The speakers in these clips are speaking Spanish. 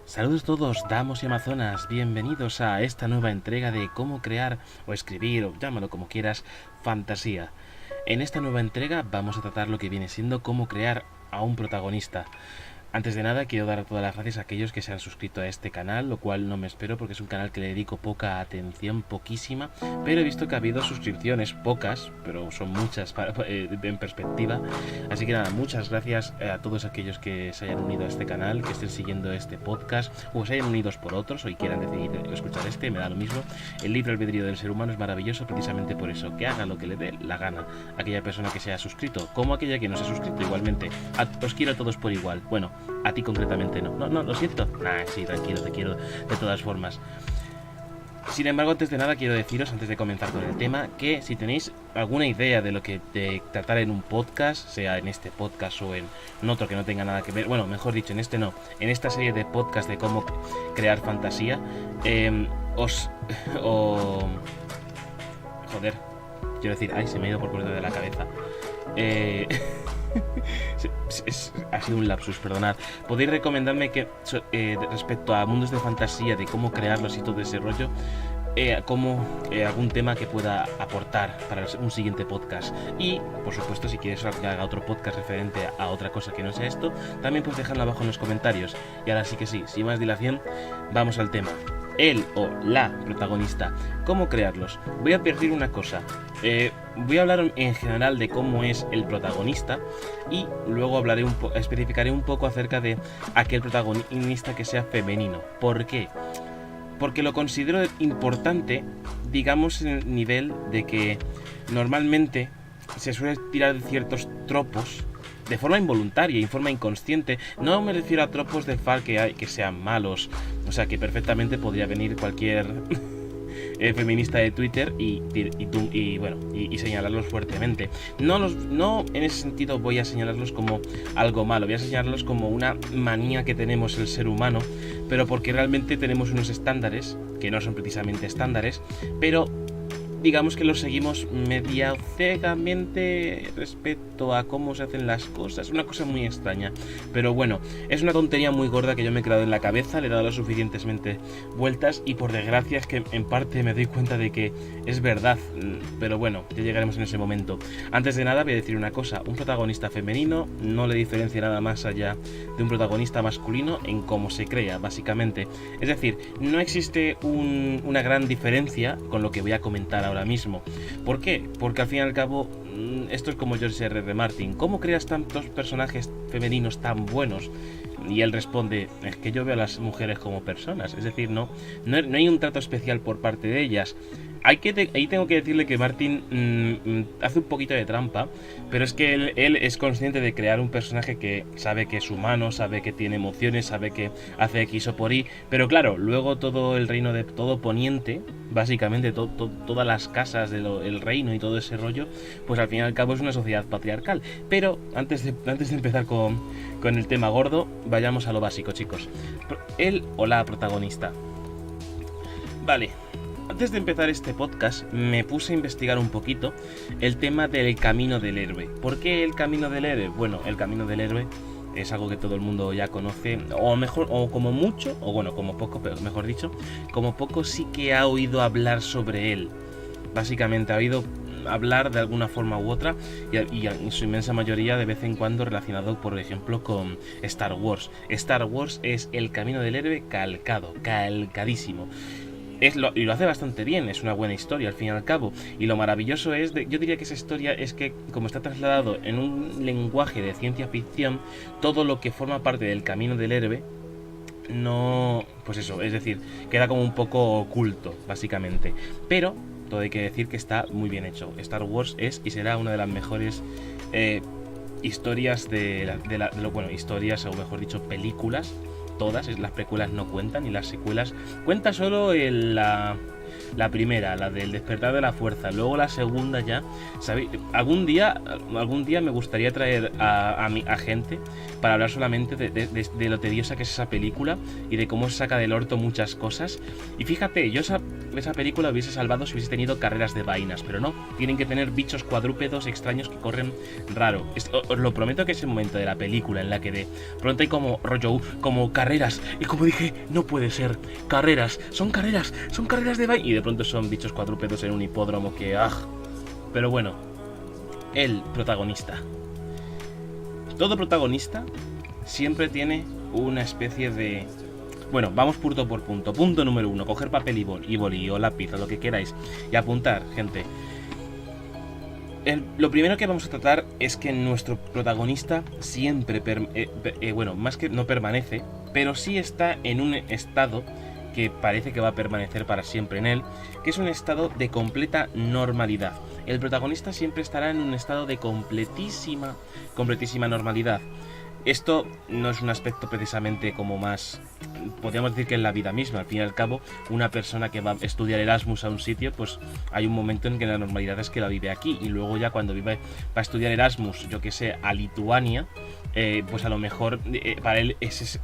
Saludos a todos, damos y amazonas, bienvenidos a esta nueva entrega de cómo crear o escribir, o llámalo como quieras, fantasía. En esta nueva entrega vamos a tratar lo que viene siendo cómo crear a un protagonista. Antes de nada quiero dar todas las gracias a aquellos que se han suscrito a este canal, lo cual no me espero porque es un canal que le dedico poca atención, poquísima, pero he visto que ha habido suscripciones, pocas, pero son muchas en perspectiva. Así que nada, muchas gracias a todos aquellos que se hayan unido a este canal, que estén siguiendo este podcast, o se hayan unidos por otros, o quieran decidir escuchar este, me da lo mismo. El libre albedrío del ser humano es maravilloso precisamente por eso, que haga lo que le dé la gana. Aquella persona que se haya suscrito, como aquella que no se ha suscrito igualmente. Os quiero a todos por igual. Bueno, a ti concretamente no. No, lo siento. Sí, tranquilo, te quiero de todas formas. Sin embargo, antes de nada quiero deciros, antes de comenzar con el tema, que si tenéis alguna idea de lo que de tratar en un podcast, sea en este podcast o en otro que no tenga nada que ver, bueno, mejor dicho, en este no, en esta serie de podcast de cómo crear fantasía, joder, quiero decir, se me ha ido por completo de la cabeza. Ha sido un lapsus, perdonad. Podéis recomendarme que respecto a mundos de fantasía, de cómo crearlos y todo ese rollo, algún tema que pueda aportar para un siguiente podcast. Y por supuesto, si quieres que haga otro podcast referente a otra cosa que no sea esto, también puedes dejarlo abajo en los comentarios. Y ahora sí que sí, sin más dilación, vamos al tema. Él o la protagonista. ¿Cómo crearlos? Voy a advertir una cosa. Voy a hablar en general de cómo es el protagonista y luego especificaré un poco acerca de aquel protagonista que sea femenino. ¿Por qué? Porque lo considero importante, digamos, en el nivel de que normalmente se suele tirar de ciertos tropos de forma involuntaria y en forma inconsciente. No me refiero a tropos de far que sean malos, o sea, que perfectamente podría venir cualquier feminista de Twitter y señalarlos fuertemente. No en ese sentido voy a señalarlos como algo malo, voy a señalarlos como una manía que tenemos el ser humano, pero porque realmente tenemos unos estándares que no son precisamente estándares, pero digamos que los seguimos media ciegamente respecto a cómo se hacen las cosas. Una cosa muy extraña. Pero bueno, es una tontería muy gorda que yo me he creado en la cabeza, le he dado las suficientemente vueltas y por desgracia es que en parte me doy cuenta de que es verdad. Pero bueno, ya llegaremos en ese momento. Antes de nada voy a decir una cosa. Un protagonista femenino no le diferencia nada más allá de un protagonista masculino en cómo se crea, básicamente. Es decir, no existe una gran diferencia con lo que voy a comentar ahora mismo. ¿Por qué? Porque al fin y al cabo esto es como George R.R. Martin. ¿Cómo creas tantos personajes femeninos tan buenos? Y él responde, es que yo veo a las mujeres como personas. Es decir, no hay un trato especial por parte de ellas. Ahí tengo que decirle que Martin hace un poquito de trampa, pero es que él es consciente de crear un personaje que sabe que es humano, sabe que tiene emociones, sabe que hace X o por Y, pero claro, luego todo el reino de todo Poniente, básicamente todas las casas del reino y todo ese rollo, pues al fin y al cabo es una sociedad patriarcal. Pero antes de empezar con el tema gordo, vayamos a lo básico, chicos. Él o la protagonista. Vale. Antes de empezar este podcast me puse a investigar un poquito el tema del camino del héroe. ¿Por qué el camino del héroe? Bueno, el camino del héroe es algo que todo el mundo ya conoce, o mejor, o como mucho, o bueno, como poco, pero mejor dicho, como poco sí que ha oído hablar sobre él. Básicamente ha oído hablar de alguna forma u otra y en su inmensa mayoría de vez en cuando relacionado, por ejemplo, con Star Wars. Star Wars es el camino del héroe calcadísimo. Y lo hace bastante bien, es una buena historia al fin y al cabo. Y lo maravilloso yo diría que esa historia es que, como está trasladado en un lenguaje de ciencia ficción, todo lo que forma parte del camino del héroe pues eso, es decir, queda como un poco oculto, básicamente. Pero todo hay que decir que está muy bien hecho. Star Wars es y será una de las mejores historias historias, o mejor dicho, películas. Todas, las precuelas no cuentan y las secuelas cuenta solo La primera, la del despertar de la fuerza, luego la segunda ya, ¿sabéis? Algún día me gustaría traer a gente para hablar solamente de lo tediosa que es esa película y de cómo se saca del orto muchas cosas. Y fíjate, yo esa película hubiese salvado si hubiese tenido carreras de vainas, pero no, tienen que tener bichos cuadrúpedos extraños que corren raro. Os lo prometo que ese momento de la película en la que de pronto hay como rollo, como carreras, y como dije, no puede ser, carreras de vaina, y de pronto son bichos cuadrúpedos en un hipódromo que pero bueno, el protagonista. Todo protagonista siempre tiene una especie de... Bueno, vamos punto por punto. Punto número 1, coger papel y boli o lápiz o lo que queráis y apuntar, gente. Lo primero que vamos a tratar es que nuestro protagonista siempre, más que no permanece, pero sí está en un estado que parece que va a permanecer para siempre en él, que es un estado de completa normalidad. El protagonista siempre estará en un estado de completísima normalidad. Esto no es un aspecto precisamente como más... Podríamos decir que en la vida misma, al fin y al cabo, una persona que va a estudiar Erasmus a un sitio, pues hay un momento en que la normalidad es que la vive aquí, y luego ya cuando va a estudiar Erasmus, yo que sé, a Lituania, pues a lo mejor para él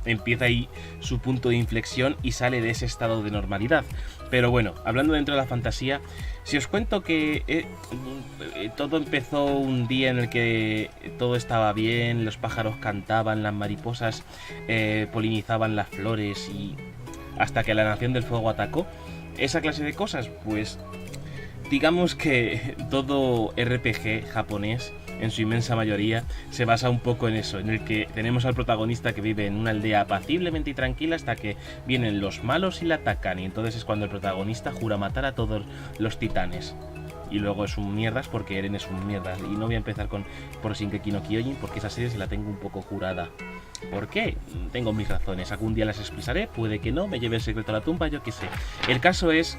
empieza ahí su punto de inflexión y sale de ese estado de normalidad. Pero bueno, hablando dentro de la fantasía, si os cuento que todo empezó un día en el que todo estaba bien, los pájaros cantaban, las mariposas polinizaban las flores y hasta que la Nación del Fuego atacó, esa clase de cosas, pues digamos que todo RPG japonés, en su inmensa mayoría, se basa un poco en eso, en el que tenemos al protagonista que vive en una aldea apaciblemente y tranquila hasta que vienen los malos y la atacan, y entonces es cuando el protagonista jura matar a todos los titanes. Y luego es un mierdas porque Eren es un mierdas. Y no voy a empezar por Shingeki no Kyojin porque esa serie se la tengo un poco jurada. ¿Por qué? Tengo mis razones. Algún día las expresaré, puede que no, me lleve el secreto a la tumba, yo qué sé. El caso es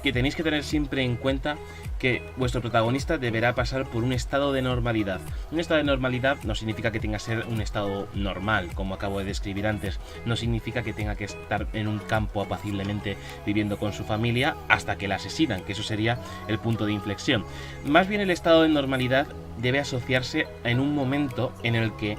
que tenéis que tener siempre en cuenta que vuestro protagonista deberá pasar por un estado de normalidad. Un estado de normalidad no significa que tenga que ser un estado normal, como acabo de describir antes. No significa que tenga que estar en un campo apaciblemente viviendo con su familia hasta que la asesinan, que eso sería el punto de inflexión. Más bien el estado de normalidad debe asociarse en un momento en el que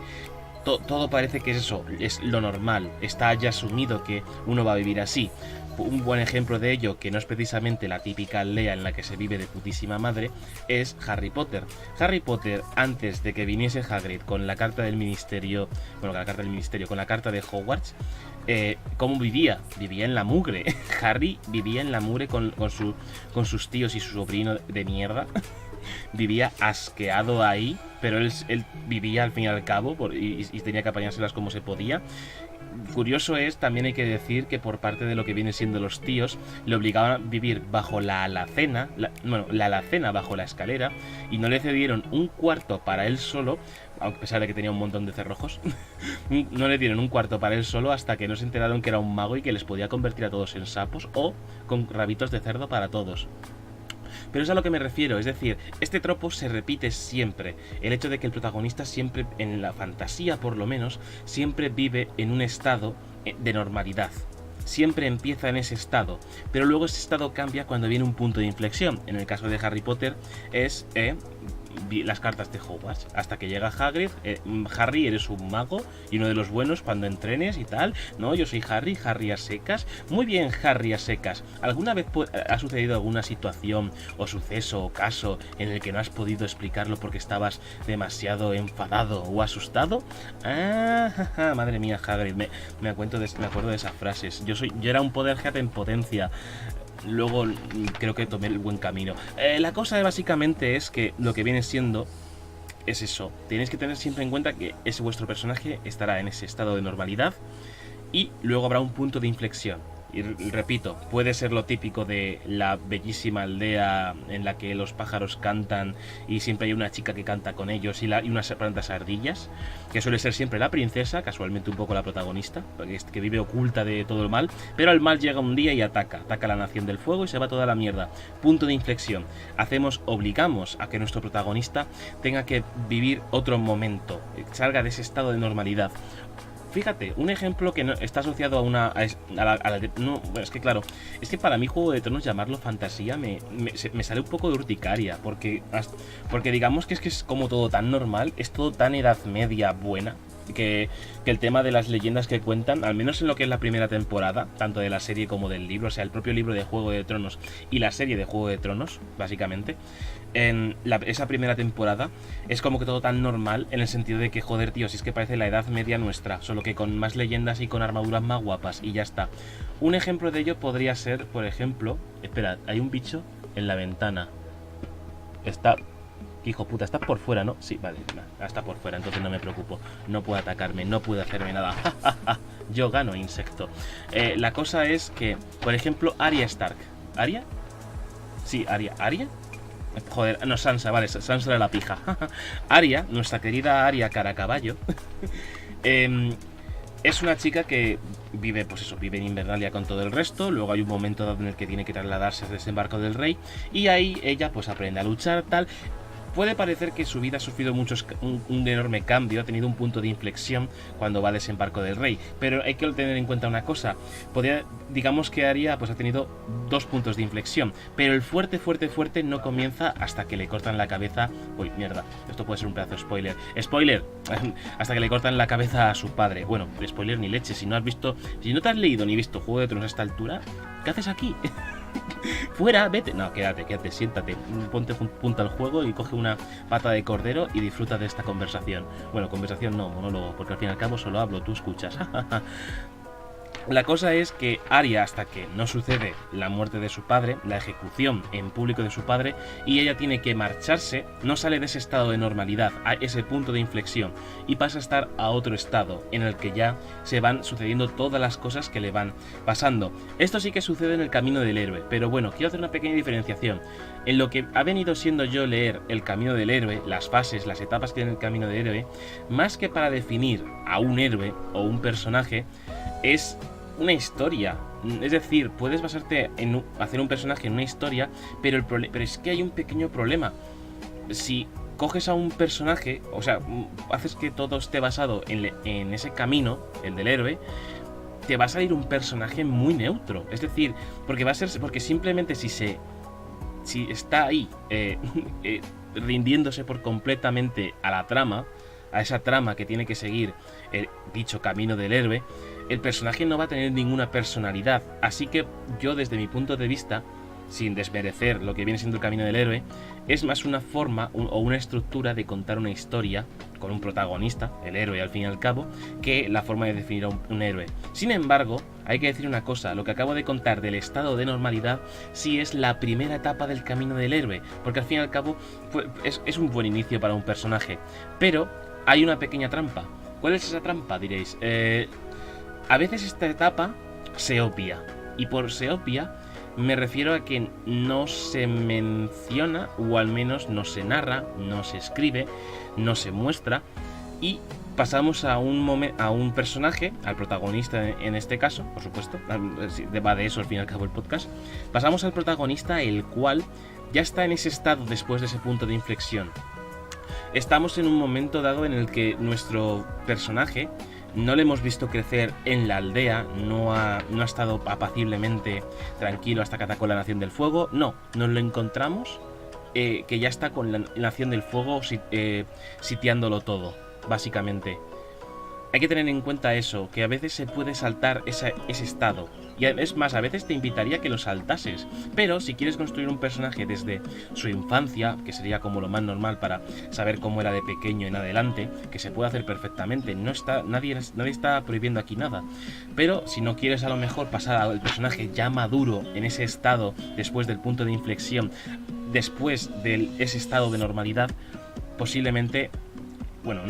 todo parece que es eso, es lo normal, está ya asumido que uno va a vivir así. Un buen ejemplo de ello, que no es precisamente la típica aldea en la que se vive de putísima madre, es Harry Potter. Harry Potter, antes de que viniese Hagrid con la carta del ministerio, con la carta de Hogwarts, ¿cómo vivía? Vivía en la mugre. Harry vivía en la mugre con sus tíos y su sobrino de mierda. Vivía asqueado ahí, pero él vivía al fin y al cabo y tenía que apañárselas como se podía. Curioso es, también hay que decir que por parte de lo que vienen siendo los tíos, le obligaban a vivir bajo la alacena bajo la escalera, y no le cedieron un cuarto para él solo, a pesar de que tenía un montón de cerrojos. No le dieron un cuarto para él solo hasta que no se enteraron que era un mago y que les podía convertir a todos en sapos o con rabitos de cerdo para todos. Pero es a lo que me refiero, es decir, este tropo se repite siempre. El hecho de que el protagonista siempre, en la fantasía por lo menos, siempre vive en un estado de normalidad. Siempre empieza en ese estado, pero luego ese estado cambia cuando viene un punto de inflexión. En el caso de Harry Potter es las cartas de Hogwarts, hasta que llega Hagrid. Harry, eres un mago y uno de los buenos cuando entrenes y tal. No, yo soy Harry a secas. Muy bien, Harry a secas. ¿Alguna vez ha sucedido alguna situación o suceso o caso en el que no has podido explicarlo porque estabas demasiado enfadado o asustado? Madre mía, Hagrid, me acuerdo de esas frases. Yo era un Potterhead en potencia. Luego creo que tomé el buen camino. La cosa básicamente es que lo que viene siendo es eso. Tenéis que tener siempre en cuenta que vuestro personaje estará en ese estado de normalidad y luego habrá un punto de inflexión. Y repito, puede ser lo típico de la bellísima aldea en la que los pájaros cantan y siempre hay una chica que canta con ellos y unas plantas ardillas, que suele ser siempre la princesa, casualmente un poco la protagonista, que vive oculta de todo el mal, pero el mal llega un día y ataca a la Nación del Fuego y se va toda la mierda. Punto de inflexión. Obligamos a que nuestro protagonista tenga que vivir otro momento, salga de ese estado de normalidad. fíjate, un ejemplo que no, está asociado a una... no, bueno, es que claro, es que para mí Juego de Tronos llamarlo fantasía me sale un poco de urticaria, porque digamos que es como todo tan normal, es todo tan Edad Media buena, que el tema de las leyendas que cuentan, al menos en lo que es la primera temporada, tanto de la serie como del libro, o sea, el propio libro de Juego de Tronos y la serie de Juego de Tronos, básicamente, en esa primera temporada es como que todo tan normal, en el sentido de que, joder, tío, si es que parece la Edad Media nuestra, solo que con más leyendas y con armaduras más guapas, y ya está. Un ejemplo de ello podría ser, por ejemplo, espera, hay un bicho en la ventana. Está... Hijo puta, estás por fuera, ¿no? Sí, vale, está por fuera, entonces no me preocupo. No puede atacarme, no puede hacerme nada. Yo gano, insecto. La cosa es que, por ejemplo, Arya Stark. ¿Arya? Sí, Arya. ¿Arya? Joder, no, Sansa, vale, Sansa de la pija. Arya, nuestra querida Arya Caracaballo, es una chica que vive, pues eso, vive en Invernalia con todo el resto. Luego hay un momento dado en el que tiene que trasladarse al desembarco del rey, y ahí ella pues aprende a luchar, tal. Puede parecer que su vida ha sufrido un enorme cambio, ha tenido un punto de inflexión cuando va a desembarco del rey, pero hay que tener en cuenta una cosa. Digamos que Arya pues ha tenido 2 puntos de inflexión, pero el fuerte no comienza hasta que le cortan la cabeza. Uy, mierda, esto puede ser un pedazo de spoiler. ¡Spoiler! Hasta que le cortan la cabeza a su padre. Bueno, spoiler ni leche, si no te has leído ni visto Juego de Tronos a esta altura, ¿qué haces aquí? Fuera, vete. No, quédate, siéntate, ponte punto al juego y coge una pata de cordero y disfruta de esta conversación. Bueno, conversación no, monólogo, porque al fin y al cabo solo hablo, tú escuchas. La cosa es que Arya, hasta que no sucede la muerte de su padre, la ejecución en público de su padre, y ella tiene que marcharse, no sale de ese estado de normalidad, a ese punto de inflexión, y pasa a estar a otro estado, en el que ya se van sucediendo todas las cosas que le van pasando. Esto sí que sucede en el camino del héroe, pero bueno, quiero hacer una pequeña diferenciación. En lo que ha venido siendo yo leer el camino del héroe, las fases, las etapas que tiene el camino del héroe, más que para definir a un héroe o un personaje, es una historia. Es decir, puedes basarte en hacer un personaje en una historia, pero es que hay un pequeño problema. Si coges a un personaje, o sea, haces que todo esté basado en ese camino, el del héroe, te va a salir un personaje muy neutro. Es decir, porque simplemente si está ahí rindiéndose por completamente a la trama, a esa trama que tiene que seguir dicho camino del héroe, el personaje no va a tener ninguna personalidad. Así que yo, desde mi punto de vista, sin desmerecer lo que viene siendo el camino del héroe, es más una forma o una estructura de contar una historia con un protagonista, el héroe al fin y al cabo, que la forma de definir a un héroe. Sin embargo, hay que decir una cosa: lo que acabo de contar del estado de normalidad sí es la primera etapa del camino del héroe, porque al fin y al cabo es un buen inicio para un personaje. Pero hay una pequeña trampa. ¿Cuál es esa trampa, diréis? A veces esta etapa se obvia, y por se obvia me refiero a que no se menciona, o al menos no se narra, no se escribe, no se muestra, y pasamos a un personaje, al protagonista en este caso, por supuesto, va de eso al fin y al cabo el podcast. Pasamos al protagonista, el cual ya está en ese estado después de ese punto de inflexión. Estamos en un momento dado en el que nuestro personaje no le hemos visto crecer en la aldea, no ha estado apaciblemente tranquilo hasta que atacó la Nación del Fuego. No, nos lo encontramos que ya está con la Nación del Fuego sitiándolo todo, básicamente. Hay que tener en cuenta eso, que a veces se puede saltar ese estado. Y es más, a veces te invitaría a que lo saltases. Pero si quieres construir un personaje desde su infancia, que sería como lo más normal para saber cómo era de pequeño en adelante, que se puede hacer perfectamente, nadie está prohibiendo aquí nada. Pero si no quieres a lo mejor pasar al personaje ya maduro en ese estado, después del punto de inflexión, después de ese estado de normalidad, posiblemente... Bueno,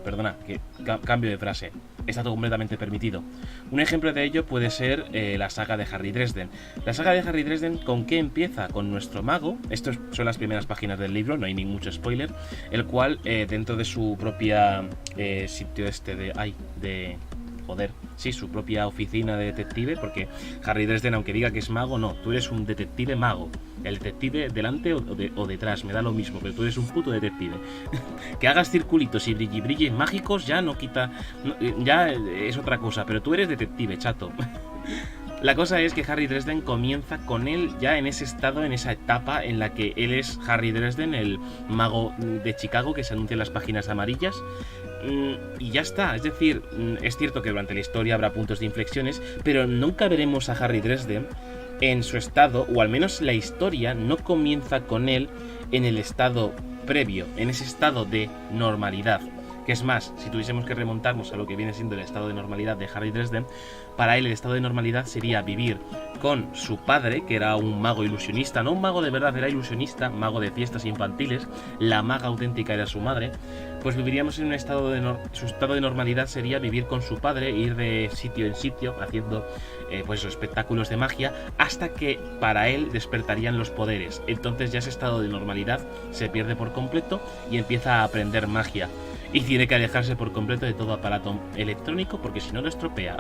perdona, que cambio de frase. Está todo completamente permitido. Un ejemplo de ello puede ser la saga de Harry Dresden. La saga de Harry Dresden, ¿con qué empieza? Con nuestro mago. Estas son las primeras páginas del libro, no hay ni mucho spoiler. El cual, dentro de su propia sitio su propia oficina de detective, porque Harry Dresden, aunque diga que es mago, no, tú eres un detective mago. el detective delante o detrás, me da lo mismo, pero tú eres un puto detective. Que hagas circulitos y brillis mágicos ya no quita, ya es otra cosa, pero tú eres detective, chato. La cosa es que Harry Dresden comienza con él ya en ese estado, en esa etapa en la que él es Harry Dresden, el mago de Chicago que se anuncia en las páginas amarillas. Y ya está, es decir, es cierto que durante la historia habrá puntos de inflexiones, pero nunca veremos a Harry Dresden en su estado, o al menos la historia no comienza con él en el estado previo, en ese estado de normalidad. Que es más, si tuviésemos que remontarnos a lo que viene siendo el estado de normalidad de Harry Dresden, para él el estado de normalidad sería vivir con su padre, que era un mago ilusionista, no un mago de verdad, era ilusionista, mago de fiestas infantiles, la maga auténtica era su madre. Pues viviríamos en un estado su estado de normalidad sería vivir con su padre, ir de sitio en sitio haciendo pues espectáculos de magia, hasta que para él despertarían los poderes. Entonces ya ese estado de normalidad se pierde por completo y empieza a aprender magia. Y tiene que alejarse por completo de todo aparato electrónico porque si no lo estropea.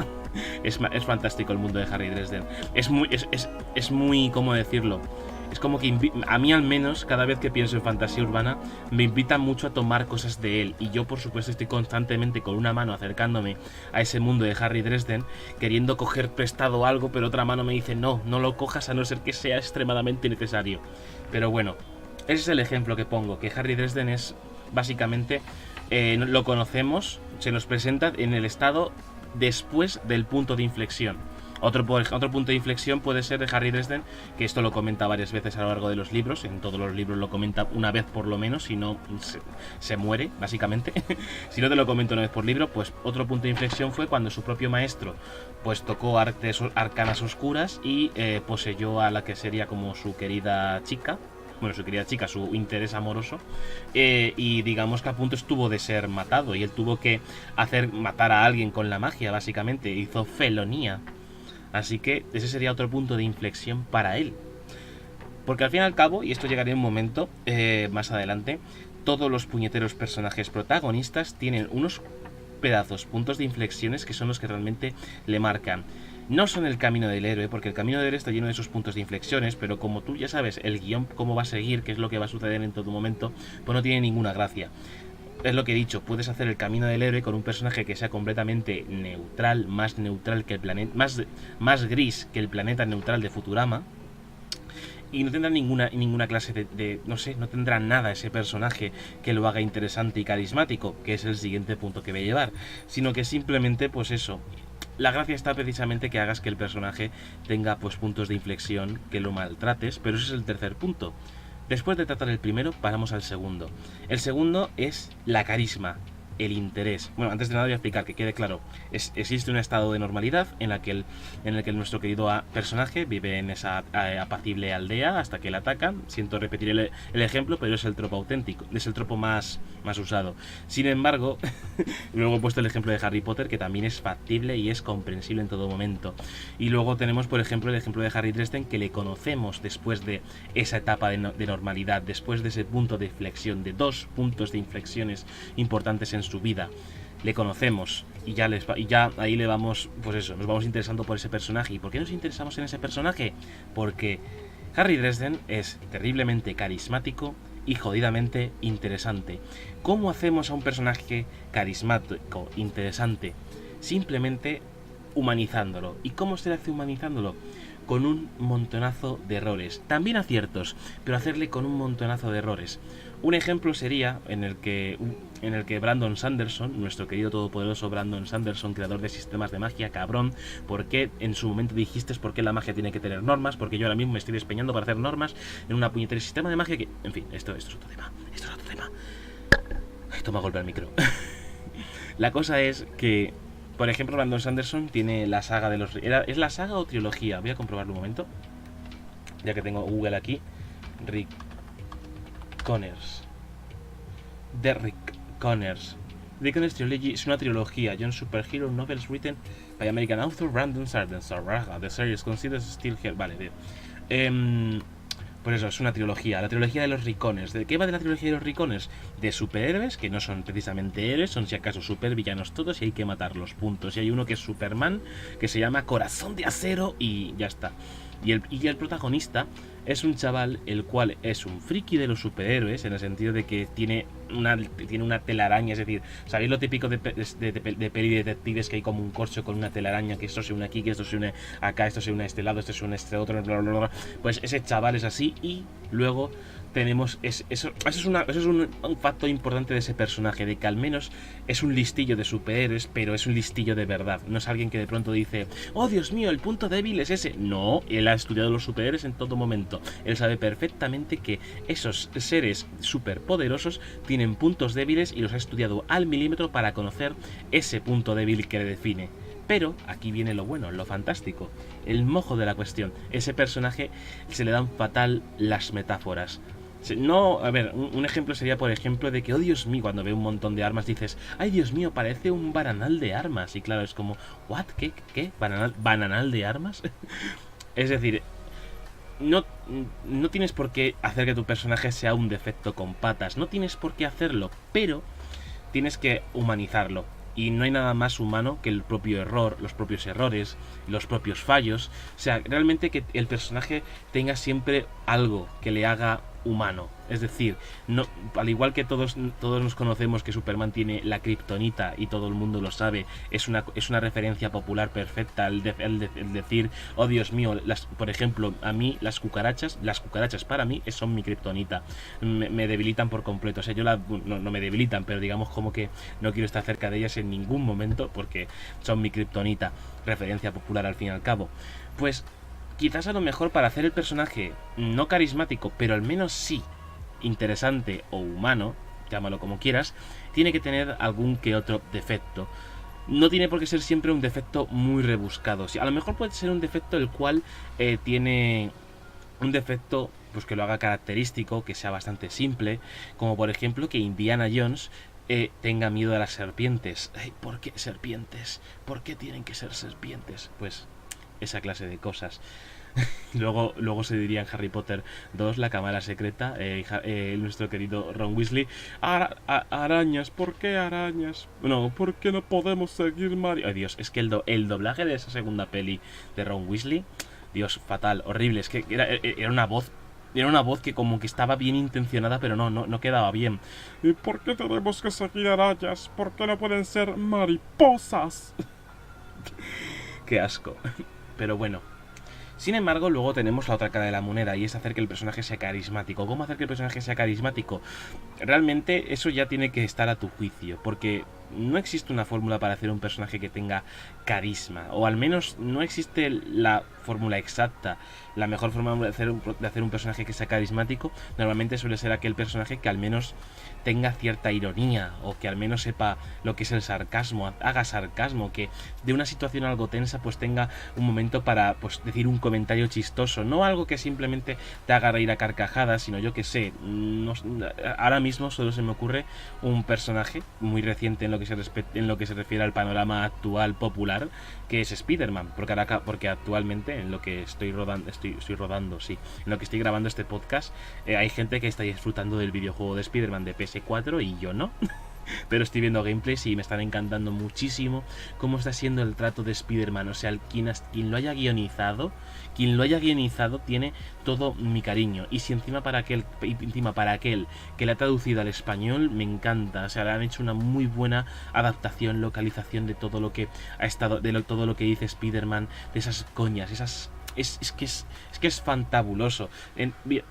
Es fantástico el mundo de Harry Dresden. Es muy, ¿cómo decirlo? Es como que a mí al menos, cada vez que pienso en fantasía urbana, me invita mucho a tomar cosas de él. Y yo, por supuesto, estoy constantemente con una mano acercándome a ese mundo de Harry Dresden, queriendo coger prestado algo, pero otra mano me dice, no lo cojas a no ser que sea extremadamente necesario. Pero bueno, ese es el ejemplo que pongo, que Harry Dresden es básicamente... lo conocemos, se nos presenta en el estado después del punto de inflexión. Otro punto de inflexión puede ser de Harry Dresden, que esto lo comenta varias veces a lo largo de los libros, en todos los libros lo comenta una vez por lo menos, si no se muere, básicamente. Si no te lo comento una vez por libro, pues otro punto de inflexión fue cuando su propio maestro pues tocó arcanas oscuras y poseyó a la que sería como su querida chica, su interés amoroso, y digamos que a punto estuvo de ser matado y él tuvo que matar a alguien con la magia, básicamente, hizo felonía. Así que ese sería otro punto de inflexión para él. Porque al fin y al cabo, y esto llegará en un momento más adelante, todos los puñeteros personajes protagonistas tienen unos puntos de inflexiones que son los que realmente le marcan. No son el camino del héroe, porque el camino del héroe está lleno de esos puntos de inflexiones, pero como tú ya sabes el guión cómo va a seguir, qué es lo que va a suceder en todo momento, pues no tiene ninguna gracia. Es lo que he dicho, puedes hacer el camino del héroe con un personaje que sea completamente neutral, más neutral que el planeta, más gris que el planeta neutral de Futurama, y no tendrá ninguna clase de no sé, no tendrá nada ese personaje que lo haga interesante y carismático, que es el siguiente punto que voy a llevar, sino que simplemente, pues eso, la gracia está precisamente que hagas que el personaje tenga pues puntos de inflexión, que lo maltrates, pero ese es el tercer punto. Después de tratar el primero, pasamos al segundo. El segundo es la carisma, el interés. Bueno, antes de nada voy a explicar, que quede claro. Existe un estado de normalidad en el que nuestro querido personaje vive en esa apacible aldea hasta que le atacan. Siento repetir el ejemplo, pero es el tropo auténtico, es el tropo más usado. Sin embargo, luego he puesto el ejemplo de Harry Potter, que también es factible y es comprensible en todo momento. Y luego tenemos, por ejemplo, el ejemplo de Harry Dresden, que le conocemos después de esa etapa de normalidad, después de ese punto de inflexión, de dos puntos de inflexiones importantes en su vida. Le conocemos y ya ahí le vamos, pues eso, nos vamos interesando por ese personaje. ¿Y por qué nos interesamos en ese personaje? Porque Harry Dresden es terriblemente carismático y jodidamente interesante. ¿Cómo hacemos a un personaje carismático, interesante? Simplemente humanizándolo. ¿Y cómo se hace humanizándolo? Con un montonazo de errores, también aciertos, pero hacerle con un montonazo de errores. Un ejemplo sería en el que Brandon Sanderson, nuestro querido todopoderoso Brandon Sanderson, creador de sistemas de magia, cabrón, ¿por qué en su momento dijiste por qué la magia tiene que tener normas? Porque yo ahora mismo me estoy despeñando para hacer normas en una puñetera sistema de magia que... En fin, esto es otro tema. Ay, toma golpe al micro. La cosa es que, por ejemplo, Brandon Sanderson tiene la saga de los... ¿Es la saga o trilogía? Voy a comprobarlo un momento, ya que tengo Google aquí. Rick Connors. The Connors Trilogy es una trilogía, John Superhero Novels written by American author Brandon Sanderson. The series considers still here. Vale, pues eso, es una trilogía, la trilogía de los Ricones. ¿De qué va de la trilogía de los Ricones? De superhéroes, que no son precisamente héroes, son si acaso supervillanos todos y hay que matarlos, puntos. Y hay uno que es Superman, que se llama Corazón de Acero y ya está. Y el protagonista es un chaval el cual es un friki de los superhéroes, en el sentido de que tiene una telaraña, es decir, ¿sabéis lo típico de peli de detectives, que hay como un corcho con una telaraña, que esto se une aquí, que esto se une acá, esto se une a este lado, esto se une a este otro, bla, bla, bla? Pues ese chaval es así, y luego tenemos eso es un factor importante de ese personaje, de que al menos es un listillo de superhéroes, pero es un listillo de verdad. No es alguien que de pronto dice, oh Dios mío, el punto débil es ese. No, él ha estudiado los superhéroes en todo momento. Él sabe perfectamente que esos seres superpoderosos tienen puntos débiles y los ha estudiado al milímetro para conocer ese punto débil que le define. Pero aquí viene lo bueno, lo fantástico, el mojo de la cuestión. Ese personaje se le dan fatal las metáforas. No, a ver, un ejemplo sería, por ejemplo, de que, oh Dios mío, cuando ve un montón de armas dices, ay Dios mío, parece un bananal de armas. Y claro, es como, ¿what? ¿Qué? ¿Bananal de armas? Es decir, no tienes por qué hacer que tu personaje sea un defecto con patas, no tienes por qué hacerlo, pero tienes que humanizarlo. Y no hay nada más humano que el propio error, los propios errores, los propios fallos. O sea, realmente que el personaje tenga siempre algo que le haga humano. Es decir, no, al igual que todos nos conocemos que Superman tiene la kriptonita y todo el mundo lo sabe, es una referencia popular perfecta el decir, oh Dios mío, por ejemplo, a mí las cucarachas para mí son mi kriptonita, me debilitan por completo. O sea, no me debilitan, pero digamos como que no quiero estar cerca de ellas en ningún momento porque son mi kriptonita, referencia popular al fin y al cabo. Pues quizás a lo mejor para hacer el personaje no carismático, pero al menos sí interesante o humano, llámalo como quieras, tiene que tener algún que otro defecto. No tiene por qué ser siempre un defecto muy rebuscado. A lo mejor puede ser un defecto el cual tiene un defecto pues que lo haga característico, que sea bastante simple, como por ejemplo que Indiana Jones tenga miedo a las serpientes. Ay, ¿por qué serpientes? ¿Por qué tienen que ser serpientes? Pues esa clase de cosas. Luego se diría en Harry Potter 2, la cámara secreta, nuestro querido Ron Weasley, arañas, ¿por qué arañas? No, ¿por qué no podemos seguir Mario? Ay Dios, es que el doblaje de esa segunda peli de Ron Weasley, Dios, fatal, horrible, es que era una voz. Era una voz que como que estaba bien intencionada, pero no quedaba bien. ¿Y por qué tenemos que seguir arañas? ¿Por qué no pueden ser mariposas? Qué asco. Pero bueno. Sin embargo, luego tenemos la otra cara de la moneda, y es hacer que el personaje sea carismático. ¿Cómo hacer que el personaje sea carismático? Realmente eso ya tiene que estar a tu juicio, porque no existe una fórmula para hacer un personaje que tenga carisma, o al menos no existe la fórmula exacta. La mejor forma de hacer un personaje que sea carismático normalmente suele ser aquel personaje que al menos tenga cierta ironía, o que al menos sepa lo que es el sarcasmo, haga sarcasmo, que de una situación algo tensa pues tenga un momento para pues decir un comentario chistoso, no algo que simplemente te haga reír a carcajadas, sino yo que sé, ahora mismo solo se me ocurre un personaje muy reciente en lo que se refiere al panorama actual popular, que es Spider-Man, porque actualmente en lo que estoy rodando, sí, en lo que estoy grabando este podcast, hay gente que está disfrutando del videojuego de Spider-Man de PS4 y yo no. Pero estoy viendo gameplays y me están encantando muchísimo cómo está siendo el trato de Spider-Man. O sea, quien lo haya guionizado tiene todo mi cariño. Y si encima para aquel que le ha traducido al español, me encanta. O sea, le han hecho una muy buena adaptación, localización de todo lo que ha estado, todo lo que dice Spider-Man, de esas coñas, es que es fantabuloso.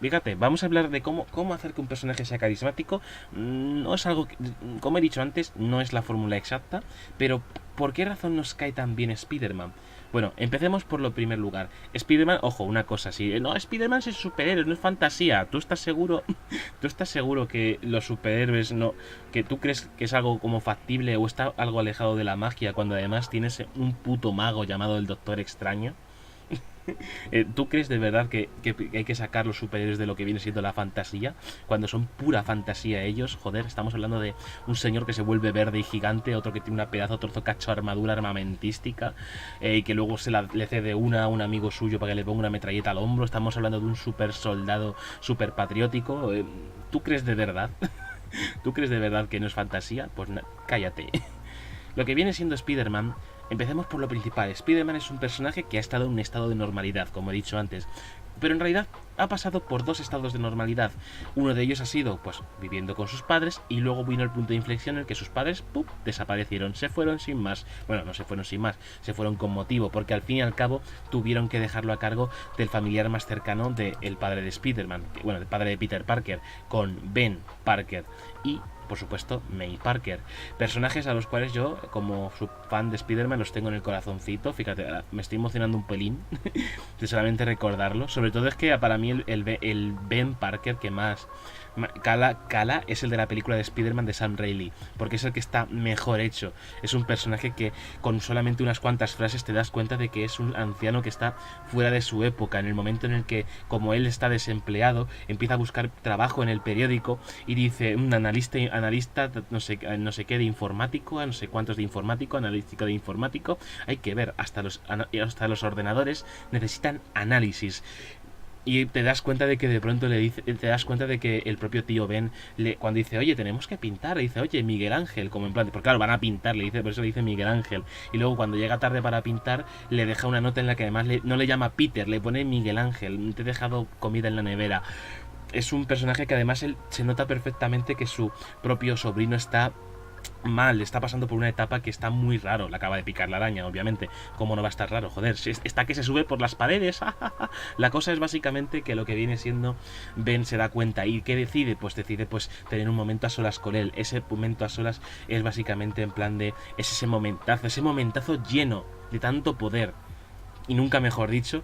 Fíjate, vamos a hablar de cómo hacer que un personaje sea carismático. No es algo que, como he dicho antes, no es la fórmula exacta, pero ¿por qué razón nos cae tan bien Spider-Man? Bueno, empecemos por lo primer lugar. Spider-Man, ojo, una cosa así. No, Spider-Man es superhéroe, no es fantasía. ¿Tú estás seguro? ¿Tú estás seguro que los superhéroes no... que tú crees que es algo como factible o está algo alejado de la magia cuando además tienes un puto mago llamado el Doctor Extraño? ¿Tú crees de verdad que hay que sacar los superhéroes de lo que viene siendo la fantasía? Cuando son pura fantasía ellos. Joder, estamos hablando de un señor que se vuelve verde y gigante, otro que tiene una pedazo trozo cacho armadura armamentística, y que luego le cede a un amigo suyo para que le ponga una metralleta al hombro. Estamos hablando de un super soldado super patriótico. ¿Tú crees de verdad? ¿Tú crees de verdad que no es fantasía? Pues cállate. Lo que viene siendo Spider-Man empecemos por lo principal. Spider-Man es un personaje que ha estado en un estado de normalidad, como he dicho antes, pero en realidad ha pasado por dos estados de normalidad. Uno de ellos ha sido, pues, viviendo con sus padres, y luego vino el punto de inflexión en el que sus padres, ¡pum!, desaparecieron, se fueron sin más. Bueno, no se fueron sin más, se fueron con motivo, porque al fin y al cabo tuvieron que dejarlo a cargo del familiar más cercano del padre de Spider-Man, bueno, del padre de Peter Parker, con Ben Parker y, por supuesto, May Parker. Personajes a los cuales yo, como fan de Spider-Man, los tengo en el corazoncito. Fíjate, me estoy emocionando un pelín de solamente recordarlo. Sobre todo es que para mí el Ben Parker que más cala es el de la película de Spider-Man de Sam Raimi, porque es el que está mejor hecho. Es un personaje que con solamente unas cuantas frases te das cuenta de que es un anciano que está fuera de su época, en el momento en el que, como él está desempleado, empieza a buscar trabajo en el periódico y dice, un analista no sé qué de informático, a no sé cuántos de informático, analítico de informático. Hay que ver, hasta los ordenadores necesitan análisis. Y te das cuenta de que de pronto te das cuenta de que el propio tío Ben, cuando dice, oye, tenemos que pintar, le dice, oye, Miguel Ángel, como en plan, porque claro, van a pintar, por eso le dice Miguel Ángel. Y luego cuando llega tarde para pintar, le deja una nota en la que además no le llama Peter, le pone Miguel Ángel, te he dejado comida en la nevera. Es un personaje que además se nota perfectamente que su propio sobrino está mal, está pasando por una etapa que está muy raro. Le acaba de picar la araña, obviamente. ¿Cómo no va a estar raro? Joder, está que se sube por las paredes. La cosa es básicamente que lo que viene siendo Ben se da cuenta. ¿Y qué decide? Pues decide tener un momento a solas con él. Ese momento a solas es básicamente en plan de... Es ese momentazo lleno de tanto poder. Y nunca mejor dicho,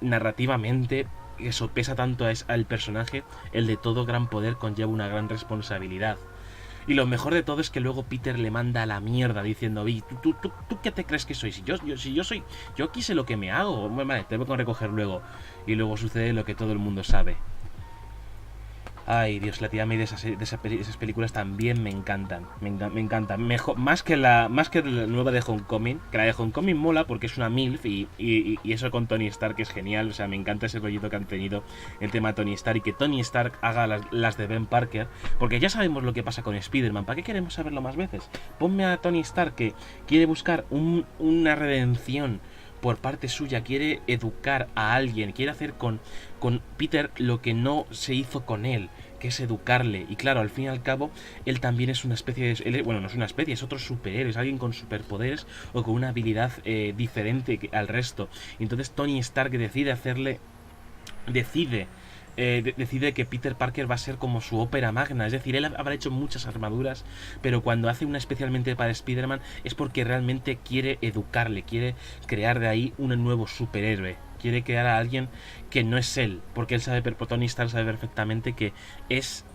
narrativamente... Eso pesa tanto al personaje. El de todo gran poder conlleva una gran responsabilidad. Y lo mejor de todo es que luego Peter le manda a la mierda diciendo, ¿tú qué te crees que soy? Si yo soy... Yo aquí sé lo que me hago. Vale, te voy a recoger luego. Y luego sucede lo que todo el mundo sabe. Ay, Dios, la tía May de esas películas también me encantan. Me encantan. Mejor, más que la nueva de Homecoming. Que la de Homecoming mola porque es una MILF y eso con Tony Stark es genial. O sea, me encanta ese rollito que han tenido el tema Tony Stark. Y que Tony Stark haga las de Ben Parker. Porque ya sabemos lo que pasa con Spider-Man. ¿Para qué queremos saberlo más veces? Ponme a Tony Stark que quiere buscar una redención por parte suya, quiere educar a alguien, quiere hacer con Peter lo que no se hizo con él, que es educarle. Y claro, al fin y al cabo, él también es una especie de... Bueno, no es una especie, es otro superhéroe, es alguien con superpoderes o con una habilidad diferente al resto. Y entonces Tony Stark decide que Peter Parker va a ser como su ópera magna. Es decir, él habrá hecho muchas armaduras, pero cuando hace una especialmente para Spider-Man es porque realmente quiere educarle, quiere crear de ahí un nuevo superhéroe. Quiere crear a alguien que no es él, porque Tony Stark sabe perfectamente que es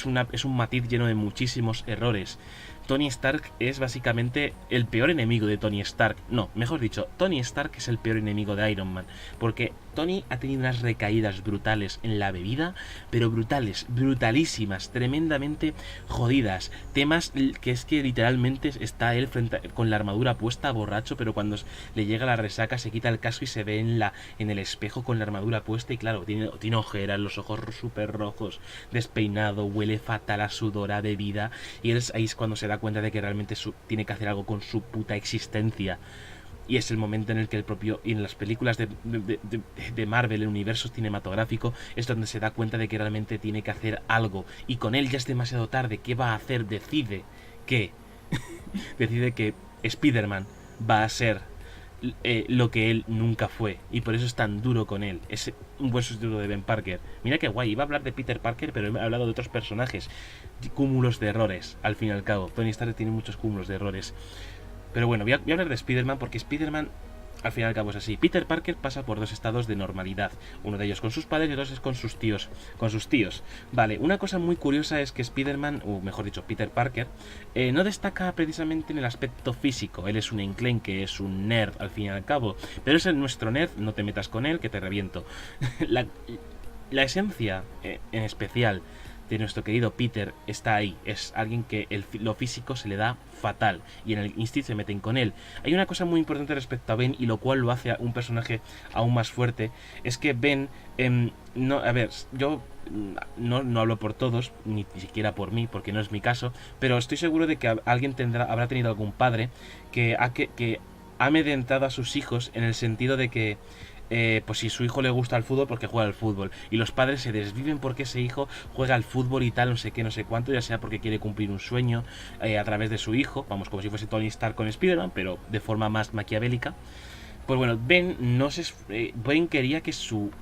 un matiz lleno de muchísimos errores. Tony Stark es básicamente el peor enemigo de Tony Stark. No, mejor dicho, Tony Stark es el peor enemigo de Iron Man. Porque Tony ha tenido unas recaídas brutales en la bebida, pero brutales, brutalísimas, tremendamente jodidas. Temas que es que literalmente está él con la armadura puesta, borracho, pero cuando le llega la resaca se quita el casco y se ve en el espejo con la armadura puesta y claro, tiene ojeras, los ojos súper rojos, despeinado, huele fatal a sudor, a bebida, y ahí es cuando se da cuenta de que realmente tiene que hacer algo con su puta existencia. Y es el momento en el que y en las películas de Marvel, el universo cinematográfico, es donde se da cuenta de que realmente tiene que hacer algo. Y con él ya es demasiado tarde. ¿Qué va a hacer? Decide que Spider-Man va a ser lo que él nunca fue. Y por eso es tan duro con él. Es un buen sustituto de Ben Parker. Mira qué guay. Iba a hablar de Peter Parker, pero he hablado de otros personajes. Cúmulos de errores, al fin y al cabo. Tony Stark tiene muchos cúmulos de errores. Pero bueno, voy a hablar de Spider-Man porque Spider-Man, al fin y al cabo, es así. Peter Parker pasa por dos estados de normalidad. Uno de ellos con sus padres y otro es con sus tíos. Vale, una cosa muy curiosa es que Spider-Man, o mejor dicho, Peter Parker, no destaca precisamente en el aspecto físico. Él es un enclenque, es un nerd, al fin y al cabo. Pero es nuestro nerd, no te metas con él, que te reviento. La esencia, en especial, de nuestro querido Peter está ahí. Es alguien que lo físico se le da fatal y en el instinto se meten con él. Hay una cosa muy importante respecto a Ben y lo cual lo hace a un personaje aún más fuerte. Es que Ben, yo no hablo por todos, ni siquiera por mí, porque no es mi caso, pero estoy seguro de que alguien habrá tenido algún padre que ha amedrentado a sus hijos en el sentido de que pues si su hijo le gusta el fútbol, porque juega al fútbol, y los padres se desviven porque ese hijo juega al fútbol y tal, no sé qué, no sé cuánto, ya sea porque quiere cumplir un sueño a través de su hijo, vamos, como si fuese Tony Stark con Spider-Man, pero de forma más maquiavélica. Pues bueno, Ben quería que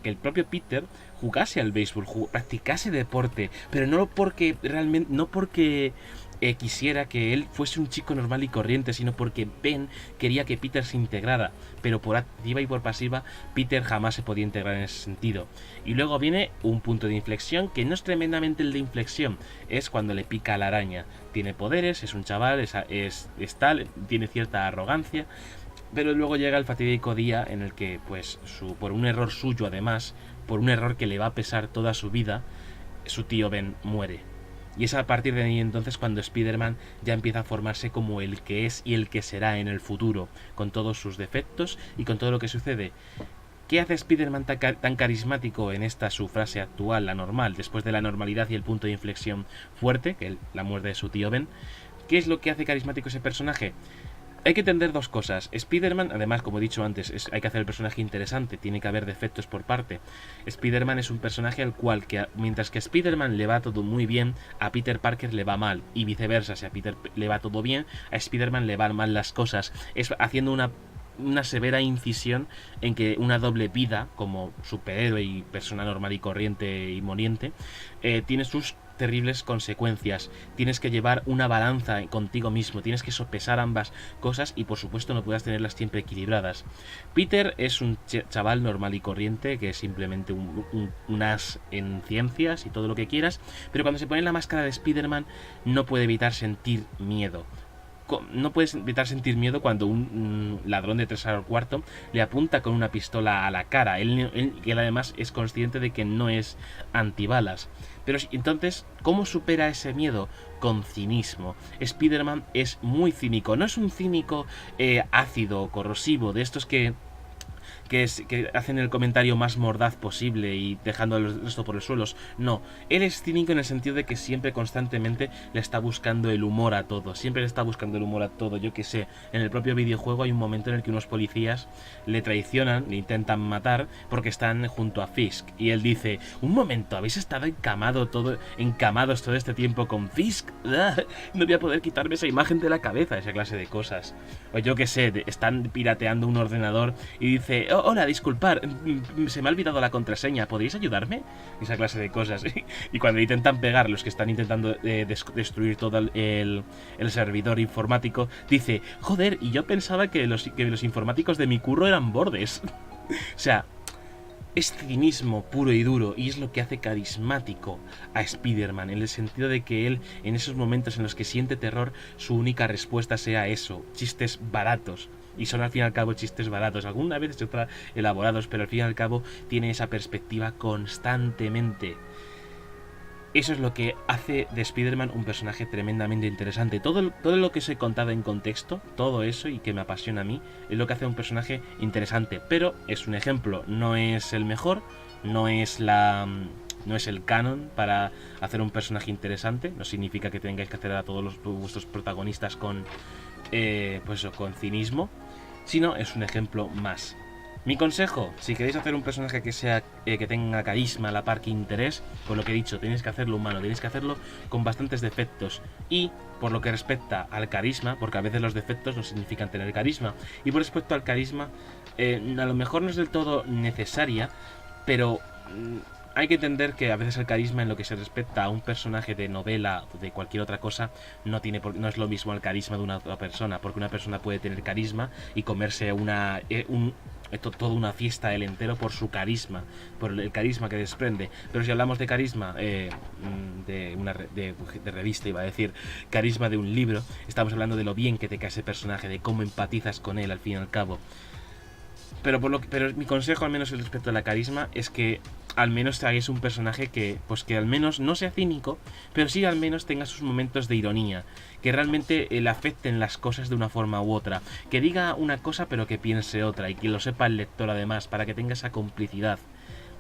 el propio Peter jugase al béisbol, practicase deporte, pero no porque realmente, no porque quisiera que él fuese un chico normal y corriente, sino porque Ben quería que Peter se integrara, pero por activa y por pasiva Peter jamás se podía integrar en ese sentido. Y luego viene un punto de inflexión que no es tremendamente el de inflexión, es cuando le pica a la araña. Tiene poderes, es un chaval, es tal, tiene cierta arrogancia, pero luego llega el fatídico día en el que, pues, por un error suyo además, por un error que le va a pesar toda su vida, su tío Ben muere. Y es a partir de ahí entonces cuando Spider-Man ya empieza a formarse como el que es y el que será en el futuro, con todos sus defectos y con todo lo que sucede. ¿Qué hace Spider-Man tan carismático en esta su frase actual, la normal, después de la normalidad y el punto de inflexión fuerte, que es la muerte de su tío Ben? ¿Qué es lo que hace carismático ese personaje? Hay que entender dos cosas. Spider-Man, además, como he dicho antes, hay que hacer el personaje interesante, tiene que haber defectos por parte. Spider-Man es un personaje al cual, mientras que a Spider-Man le va todo muy bien, a Peter Parker le va mal, y viceversa. Si a Peter le va todo bien, a Spider-Man le van mal las cosas. Es haciendo una severa incisión en que una doble vida, como superhéroe y persona normal y corriente y moliente, tiene sus terribles consecuencias. Tienes que llevar una balanza contigo mismo, tienes que sopesar ambas cosas y por supuesto no puedas tenerlas siempre equilibradas. Peter es un chaval normal y corriente que es simplemente un as en ciencias y todo lo que quieras, pero cuando se pone la máscara de Spider-Man no puede evitar sentir miedo. No puedes evitar sentir miedo cuando un ladrón de 3 al cuarto le apunta con una pistola a la cara. Él además es consciente de que no es antibalas. Pero entonces, ¿cómo supera ese miedo? Con cinismo. Spider-Man es muy cínico. No es un cínico ácido, corrosivo, de estos que hacen el comentario más mordaz posible y dejando el resto por los suelos. No, él es cínico en el sentido de que siempre constantemente le está buscando el humor a todo. Siempre le está buscando el humor a todo. Yo que sé, en el propio videojuego hay un momento en el que unos policías le traicionan, le intentan matar porque están junto a Fisk. Y él dice, un momento, ¿habéis estado encamados todo este tiempo con Fisk? No voy a poder quitarme esa imagen de la cabeza, esa clase de cosas. O yo que sé, están pirateando un ordenador y dice, hola, disculpar, se me ha olvidado la contraseña, ¿podríais ayudarme? Esa clase de cosas. Y cuando intentan pegar, los que están intentando destruir todo el servidor informático, dice, joder, y yo pensaba que los informáticos de mi curro eran bordes. O sea, es cinismo puro y duro, y es lo que hace carismático a Spider-Man, en el sentido de que él, en esos momentos en los que siente terror, su única respuesta sea eso, chistes baratos. Y son al fin y al cabo chistes baratos, alguna vez otra elaborados, pero al fin y al cabo tiene esa perspectiva constantemente. Eso es lo que hace de Spider-Man un personaje tremendamente interesante. Todo lo que os he contado en contexto, todo eso y que me apasiona a mí, es lo que hace un personaje interesante. Pero es un ejemplo, no es el mejor, no es el canon para hacer un personaje interesante. No significa que tengáis que hacer a todos vuestros protagonistas con cinismo, sino es un ejemplo más. Mi consejo, si queréis hacer un personaje que tenga carisma a la par que interés, por lo que he dicho, tenéis que hacerlo humano, tenéis que hacerlo con bastantes defectos. Y por lo que respecta al carisma, porque a veces los defectos no significan tener carisma, y por respecto al carisma, a lo mejor no es del todo necesaria, pero hay que entender que a veces el carisma, en lo que se respecta a un personaje de novela o de cualquier otra cosa, no es lo mismo el carisma de una otra persona, porque una persona puede tener carisma y comerse toda una fiesta el entero por su carisma, por el carisma que desprende. Pero si hablamos de carisma de revista, iba a decir, carisma de un libro, estamos hablando de lo bien que te cae ese personaje, de cómo empatizas con él al fin y al cabo. Pero mi consejo, al menos respecto a la carisma, es que al menos hagáis un personaje que al menos no sea cínico, pero sí al menos tenga sus momentos de ironía, que realmente le afecten las cosas de una forma u otra, que diga una cosa pero que piense otra, y que lo sepa el lector además, para que tenga esa complicidad.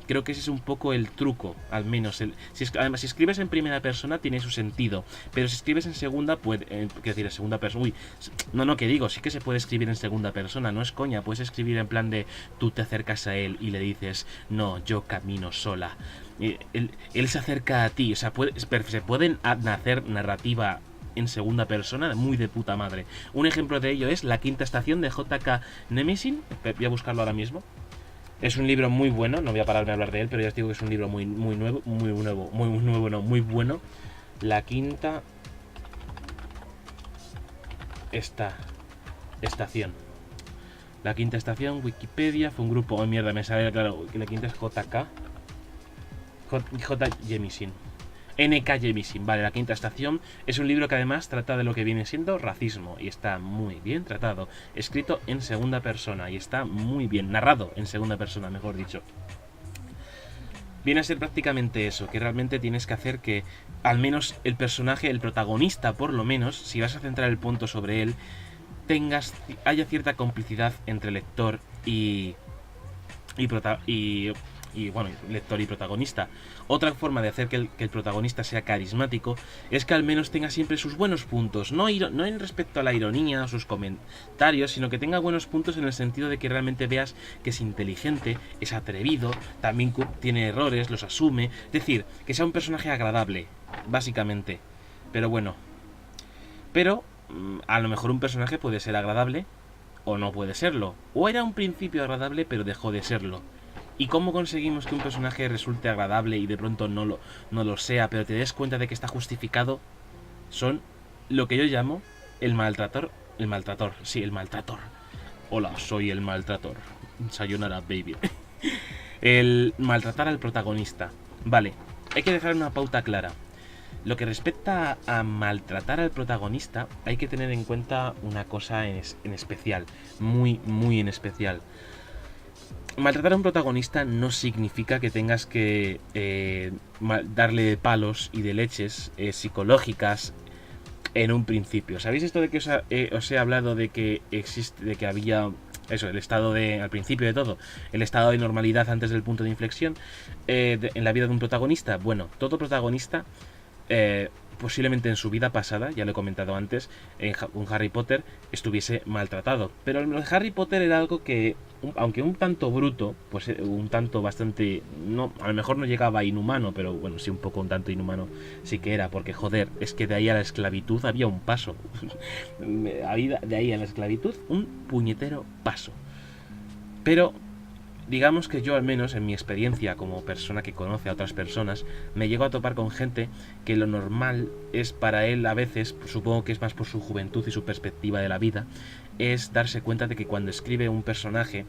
creo que ese es un poco el truco, al menos. Además, si escribes en primera persona tiene su sentido, pero si escribes en segunda, quiero decir, en segunda persona, no, que digo, sí que se puede escribir en segunda persona, no es coña, puedes escribir en plan de tú te acercas a él y le dices, no, yo camino sola. Él se acerca a ti, o sea, se pueden hacer narrativa en segunda persona muy de puta madre. Un ejemplo de ello es La quinta estación de J.K. Nemesin, voy a buscarlo ahora mismo. Es un libro muy bueno, no voy a pararme a hablar de él, pero ya os digo que es un libro muy bueno. La quinta estación. La quinta estación, Wikipedia, fue un grupo... Oh, mierda, me sale, claro, que la quinta es JK. J. Jemisin. N.K. Jemisin, vale, La quinta estación es un libro que además trata de lo que viene siendo racismo y está muy bien tratado, escrito en segunda persona y está muy bien narrado en segunda persona, mejor dicho. Viene a ser prácticamente eso, que realmente tienes que hacer que al menos el personaje, el protagonista por lo menos, si vas a centrar el punto sobre él, haya cierta complicidad entre lector y lector y protagonista. Otra forma de hacer que el protagonista sea carismático es que al menos tenga siempre sus buenos puntos, no en respecto a la ironía o sus comentarios, sino que tenga buenos puntos en el sentido de que realmente veas que es inteligente, es atrevido, también tiene errores, los asume, es decir, que sea un personaje agradable, básicamente. Pero bueno, a lo mejor un personaje puede ser agradable o no puede serlo, o era un principio agradable pero dejó de serlo. ¿Y cómo conseguimos que un personaje resulte agradable y de pronto no lo sea, pero te des cuenta de que está justificado? Son lo que yo llamo el maltrator. Sí, el maltrator. Hola, soy el maltrator. Sayonara, baby. El maltratar al protagonista. Vale, hay que dejar una pauta clara. Lo que respecta a maltratar al protagonista, hay que tener en cuenta una cosa en especial. Muy, muy en especial. Maltratar a un protagonista no significa que tengas que darle palos y de leches psicológicas en un principio. ¿Sabéis esto de que os he hablado de que había eso, el estado al principio de todo, el estado de normalidad antes del punto de inflexión en la vida de un protagonista? Bueno, todo protagonista posiblemente en su vida pasada, ya lo he comentado antes, con Harry Potter estuviese maltratado. Pero el Harry Potter era algo que, aunque un tanto bruto, pues un tanto bastante... a lo mejor no llegaba a inhumano, pero bueno, sí un poco un tanto inhumano sí que era, porque joder, es que de ahí a la esclavitud había un paso. De ahí a la esclavitud, un puñetero paso. Pero... digamos que yo, al menos en mi experiencia como persona que conoce a otras personas, me llego a topar con gente que lo normal es para él a veces, supongo que es más por su juventud y su perspectiva de la vida, es darse cuenta de que cuando escribe un personaje,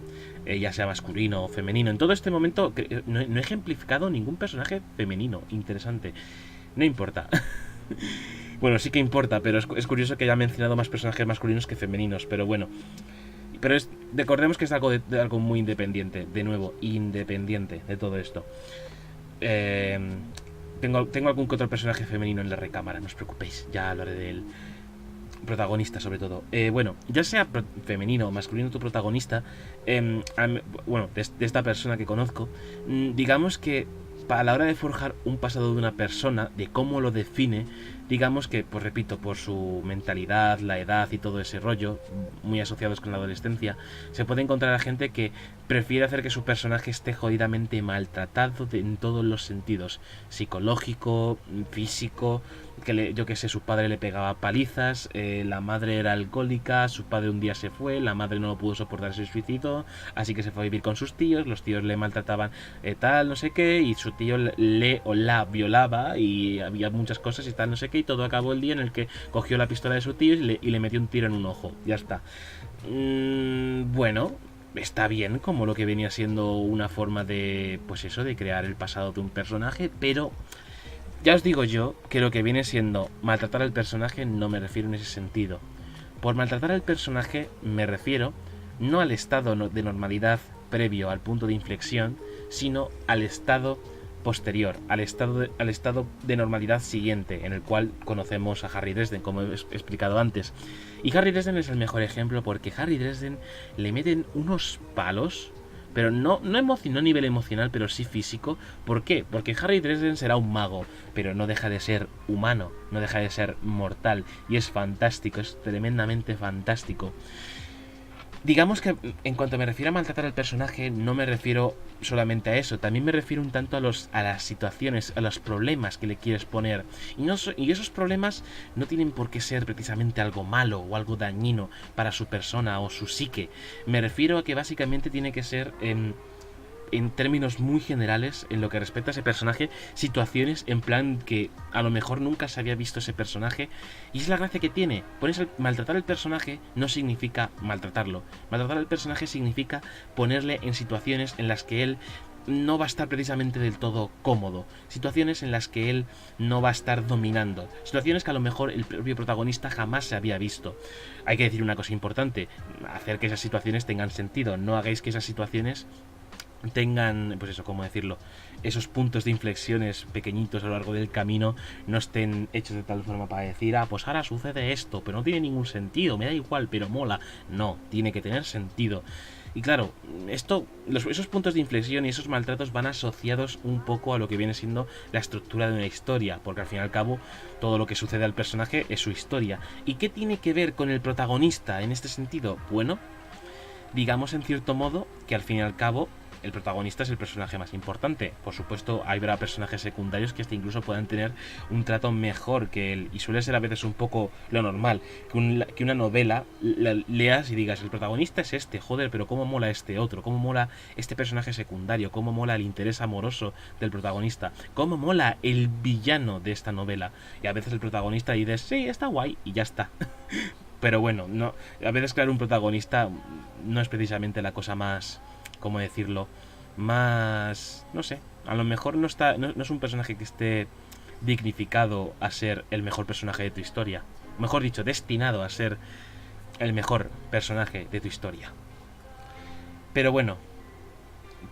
ya sea masculino o femenino, en todo este momento no he ejemplificado ningún personaje femenino, interesante, no importa. Bueno, sí que importa, pero es curioso que haya mencionado más personajes masculinos que femeninos, pero bueno. Pero recordemos que es algo muy independiente. De nuevo, independiente de todo esto. Tengo algún que otro personaje femenino en la recámara, no os preocupéis, ya hablaré del protagonista sobre todo. Bueno, ya sea femenino o masculino tu protagonista, bueno, de esta persona que conozco, digamos que a la hora de forjar un pasado de una persona, de cómo lo define, digamos que, pues repito, por su mentalidad, la edad y todo ese rollo, muy asociados con la adolescencia, se puede encontrar a gente que prefiere hacer que su personaje esté jodidamente maltratado en todos los sentidos, psicológico, físico, yo que sé, su padre le pegaba palizas, la madre era alcohólica, su padre un día se fue, la madre no lo pudo soportar, se suicidó, así que se fue a vivir con sus tíos, los tíos le maltrataban tal, no sé qué, y su tío le o la violaba y había muchas cosas y tal, no sé qué, y todo acabó el día en el que cogió la pistola de su tío y le metió un tiro en un ojo, ya está. Bueno, está bien como lo que venía siendo una forma de, pues eso, de crear el pasado de un personaje, pero ya os digo yo que lo que viene siendo maltratar al personaje no me refiero en ese sentido. Por maltratar al personaje me refiero no al estado de normalidad previo al punto de inflexión, sino al estado posterior, al estado de normalidad siguiente, en el cual conocemos a Harry Dresden, como he explicado antes. Y Harry Dresden es el mejor ejemplo porque Harry Dresden le meten unos palos, pero no a nivel emocional, pero sí físico. ¿Por qué? Porque Harry Dresden será un mago, pero no deja de ser humano, no deja de ser mortal, y es fantástico, es tremendamente fantástico. Digamos que en cuanto me refiero a maltratar al personaje, no me refiero solamente a eso, también me refiero un tanto a las situaciones, a los problemas que le quieres poner. Y esos problemas no tienen por qué ser precisamente algo malo o algo dañino para su persona o su psique. Me refiero a que básicamente tiene que ser en términos muy generales, en lo que respecta a ese personaje, situaciones en plan que a lo mejor nunca se había visto ese personaje, y es la gracia que tiene. Maltratar al personaje no significa maltratarlo. Maltratar al personaje significa ponerle en situaciones en las que él no va a estar precisamente del todo cómodo, situaciones en las que él no va a estar dominando, situaciones que a lo mejor el propio protagonista jamás se había visto. Hay que decir una cosa importante: hacer que esas situaciones tengan sentido, no hagáis que esas situaciones tengan, pues eso, ¿cómo decirlo? Esos puntos de inflexiones pequeñitos a lo largo del camino no estén hechos de tal forma para decir, pues ahora sucede esto, pero no tiene ningún sentido, me da igual, pero mola. No, tiene que tener sentido. Y claro, esos puntos de inflexión y esos maltratos van asociados un poco a lo que viene siendo la estructura de una historia, porque al fin y al cabo todo lo que sucede al personaje es su historia. ¿Y qué tiene que ver con el protagonista en este sentido? Bueno, digamos en cierto modo que al fin y al cabo el protagonista es el personaje más importante. Por supuesto, habrá personajes secundarios que hasta incluso puedan tener un trato mejor que él, y suele ser a veces un poco lo normal, que una novela la leas y digas, el protagonista es este, joder, pero cómo mola este otro, cómo mola este personaje secundario, cómo mola el interés amoroso del protagonista, cómo mola el villano de esta novela. Y a veces el protagonista dice, sí, está guay, y ya está. Pero bueno, no, a veces crear un protagonista no es precisamente la cosa más, ¿cómo decirlo? Más, no sé, a lo mejor no es un personaje que esté dignificado a ser el mejor personaje de tu historia. Mejor dicho, destinado a ser el mejor personaje de tu historia. Pero bueno,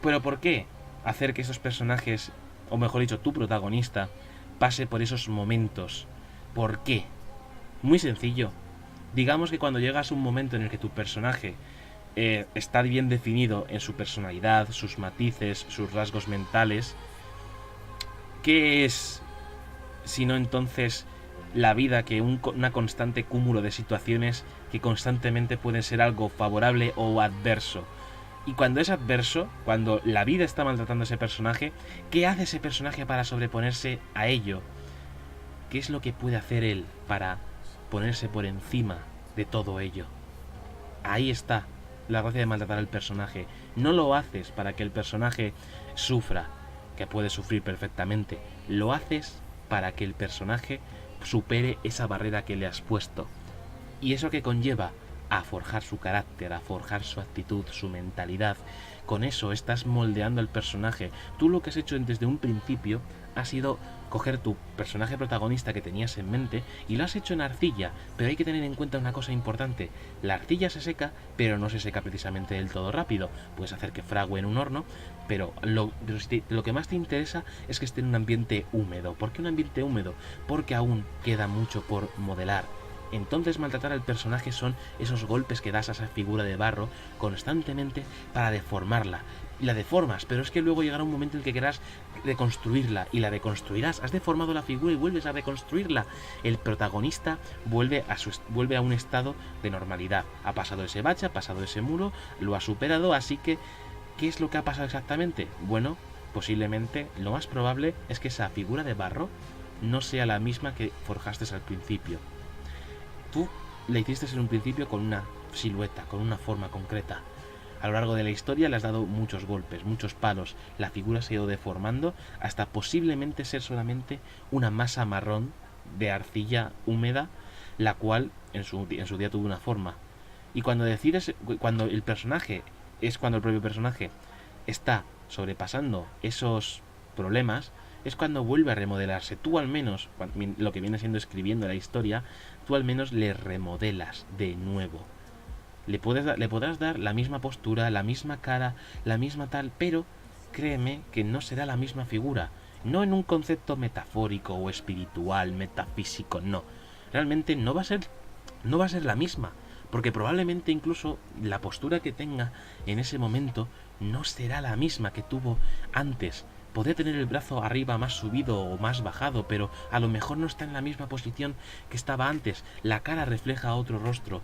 ¿pero por qué hacer que esos personajes, o mejor dicho, tu protagonista, pase por esos momentos? ¿Por qué? Muy sencillo. Digamos que cuando llegas a un momento en el que tu personaje está bien definido en su personalidad, sus matices, sus rasgos mentales, ¿qué es sino entonces la vida que una constante cúmulo de situaciones que constantemente pueden ser algo favorable o adverso? Y cuando es adverso, cuando la vida está maltratando a ese personaje, ¿qué hace ese personaje para sobreponerse a ello? ¿Qué es lo que puede hacer él para ponerse por encima de todo ello? Ahí está la gracia de maltratar al personaje. No lo haces para que el personaje sufra, que puede sufrir perfectamente. Lo haces para que el personaje supere esa barrera que le has puesto. ¿Y eso que conlleva? A forjar su carácter, a forjar su actitud, su mentalidad. Con eso estás moldeando al personaje. Tú lo que has hecho desde un principio ha sido coger tu personaje protagonista que tenías en mente y lo has hecho en arcilla, pero hay que tener en cuenta una cosa importante: la arcilla se seca, pero no se seca precisamente del todo rápido. Puedes hacer que frague en un horno, pero lo que más te interesa es que esté en un ambiente húmedo. ¿Por qué un ambiente húmedo? Porque aún queda mucho por modelar. Entonces maltratar al personaje son esos golpes que das a esa figura de barro constantemente para deformarla. La deformas, pero es que luego llegará un momento en el que querrás deconstruirla, y la deconstruirás. Has deformado la figura y vuelves a reconstruirla. El protagonista vuelve a un estado de normalidad. Ha pasado ese bache, ha pasado ese muro, lo ha superado, así que ¿qué es lo que ha pasado exactamente? Bueno, posiblemente lo más probable es que esa figura de barro no sea la misma que forjaste al principio. Tú la hiciste en un principio con una silueta, con una forma concreta. A lo largo de la historia le has dado muchos golpes, muchos palos. La figura se ha ido deformando hasta posiblemente ser solamente una masa marrón de arcilla húmeda, la cual en su día tuvo una forma. Y cuando el propio personaje está sobrepasando esos problemas, es cuando vuelve a remodelarse. Tú al menos, lo que viene siendo escribiendo la historia, tú al menos le remodelas de nuevo. Le podrás dar la misma postura, la misma cara, la misma tal, pero créeme que no será la misma figura. No en un concepto metafórico o espiritual, metafísico, no. Realmente no va a ser la misma, porque probablemente incluso la postura que tenga en ese momento no será la misma que tuvo antes. Podría tener el brazo arriba más subido o más bajado, pero a lo mejor no está en la misma posición que estaba antes. La cara refleja otro rostro.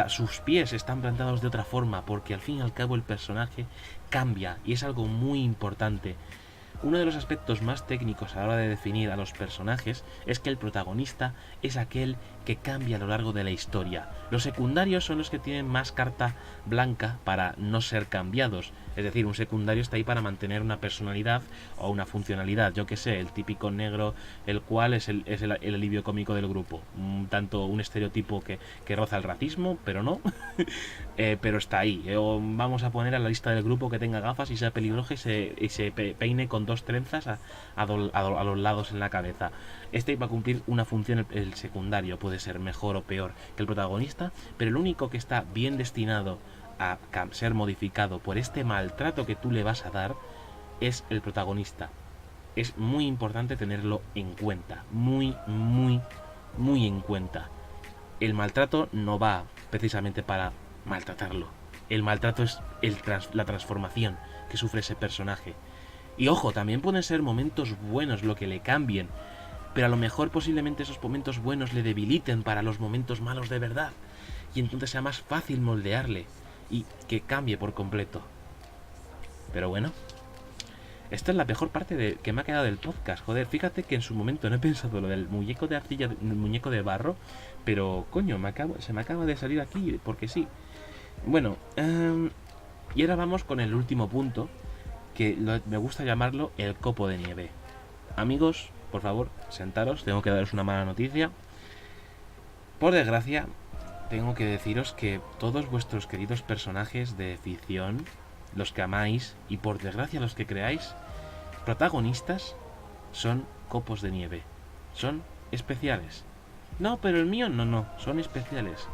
Sus pies están plantados de otra forma, porque al fin y al cabo el personaje cambia, y es algo muy importante. Uno de los aspectos más técnicos a la hora de definir a los personajes es que el protagonista es aquel que cambia a lo largo de la historia. Los secundarios son los que tienen más carta blanca para no ser cambiados. Es decir, un secundario está ahí para mantener una personalidad o una funcionalidad. Yo que sé, el típico negro, el cual es el alivio cómico del grupo. Tanto un estereotipo que roza el racismo, pero no. Pero está ahí. Vamos a poner a la lista del grupo que tenga gafas y sea pelirroja y se peine con dos trenzas a los lados en la cabeza. Este va a cumplir una función, el secundario puede ser mejor o peor que el protagonista, pero el único que está bien destinado a ser modificado por este maltrato que tú le vas a dar es el protagonista. Es muy importante tenerlo en cuenta, muy en cuenta. El maltrato no va precisamente para maltratarlo. El maltrato es la transformación que sufre ese personaje. Y ojo, también pueden ser momentos buenos lo que le cambien, pero a lo mejor posiblemente esos momentos buenos le debiliten para los momentos malos de verdad, y entonces sea más fácil moldearle y que cambie por completo. Pero bueno, esta es la mejor parte que me ha quedado del podcast. Joder, fíjate que en su momento no he pensado lo del muñeco de arcilla, muñeco de barro, pero coño, se me acaba de salir aquí, porque sí. Bueno, y ahora vamos con el último punto, que me gusta llamarlo el copo de nieve. Amigos, por favor, sentaros, tengo que daros una mala noticia. Por desgracia, tengo que deciros que todos vuestros queridos personajes de ficción, los que amáis y por desgracia los que creáis, protagonistas, son copos de nieve. Son especiales. No, pero el mío no, son especiales.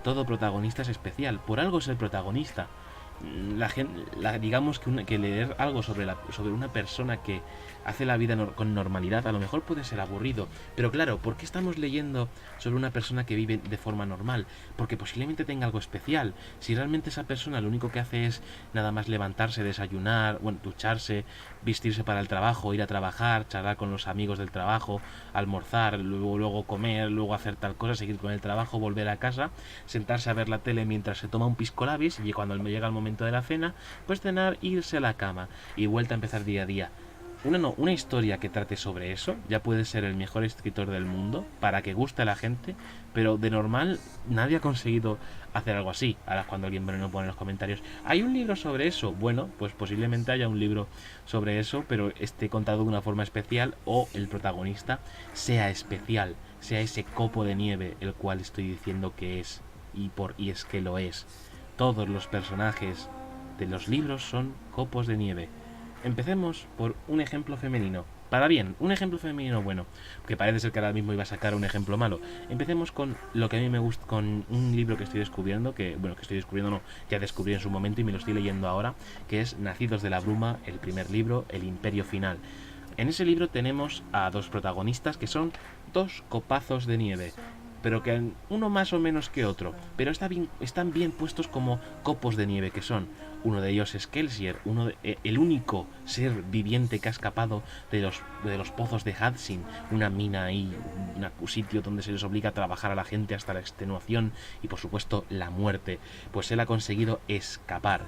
Todo protagonista es especial, por algo es el protagonista. Digamos que leer algo sobre una persona que hace la vida con normalidad a lo mejor puede ser aburrido, pero claro, ¿por qué estamos leyendo sobre una persona que vive de forma normal? Porque posiblemente tenga algo especial. Si realmente esa persona lo único que hace es nada más levantarse, desayunar, ducharse, vestirse para el trabajo, ir a trabajar, charlar con los amigos del trabajo, almorzar, luego comer, luego hacer tal cosa, seguir con el trabajo, volver a casa, sentarse a ver la tele mientras se toma un pisco labis, y cuando llega el momento de la cena, pues cenar, irse a la cama y vuelta a empezar día a día. Una historia que trate sobre eso ya puede ser el mejor escritor del mundo para que guste a la gente, pero de normal nadie ha conseguido hacer algo así. Ahora cuando alguien me lo pone en los comentarios, ¿hay un libro sobre eso? Bueno, pues posiblemente haya un libro sobre eso, pero esté contado de una forma especial, o el protagonista sea especial, sea ese copo de nieve el cual estoy diciendo que es, y es que lo es. Todos los personajes de los libros son copos de nieve. Empecemos por un ejemplo femenino. Para bien, un ejemplo femenino bueno, que parece ser que ahora mismo iba a sacar un ejemplo malo. Empecemos con lo que a mí me gusta, con un libro que estoy descubriendo, ya descubrí en su momento y me lo estoy leyendo ahora, que es Nacidos de la Bruma, el primer libro, El Imperio Final. En ese libro tenemos a dos protagonistas que son dos copazos de nieve, pero que uno más o menos que otro, pero están bien puestos como copos de nieve que son. Uno de ellos es Kelsier, el único ser viviente que ha escapado de los pozos de Hudson, una mina ahí, un sitio donde se les obliga a trabajar a la gente hasta la extenuación y por supuesto la muerte. Pues él ha conseguido escapar.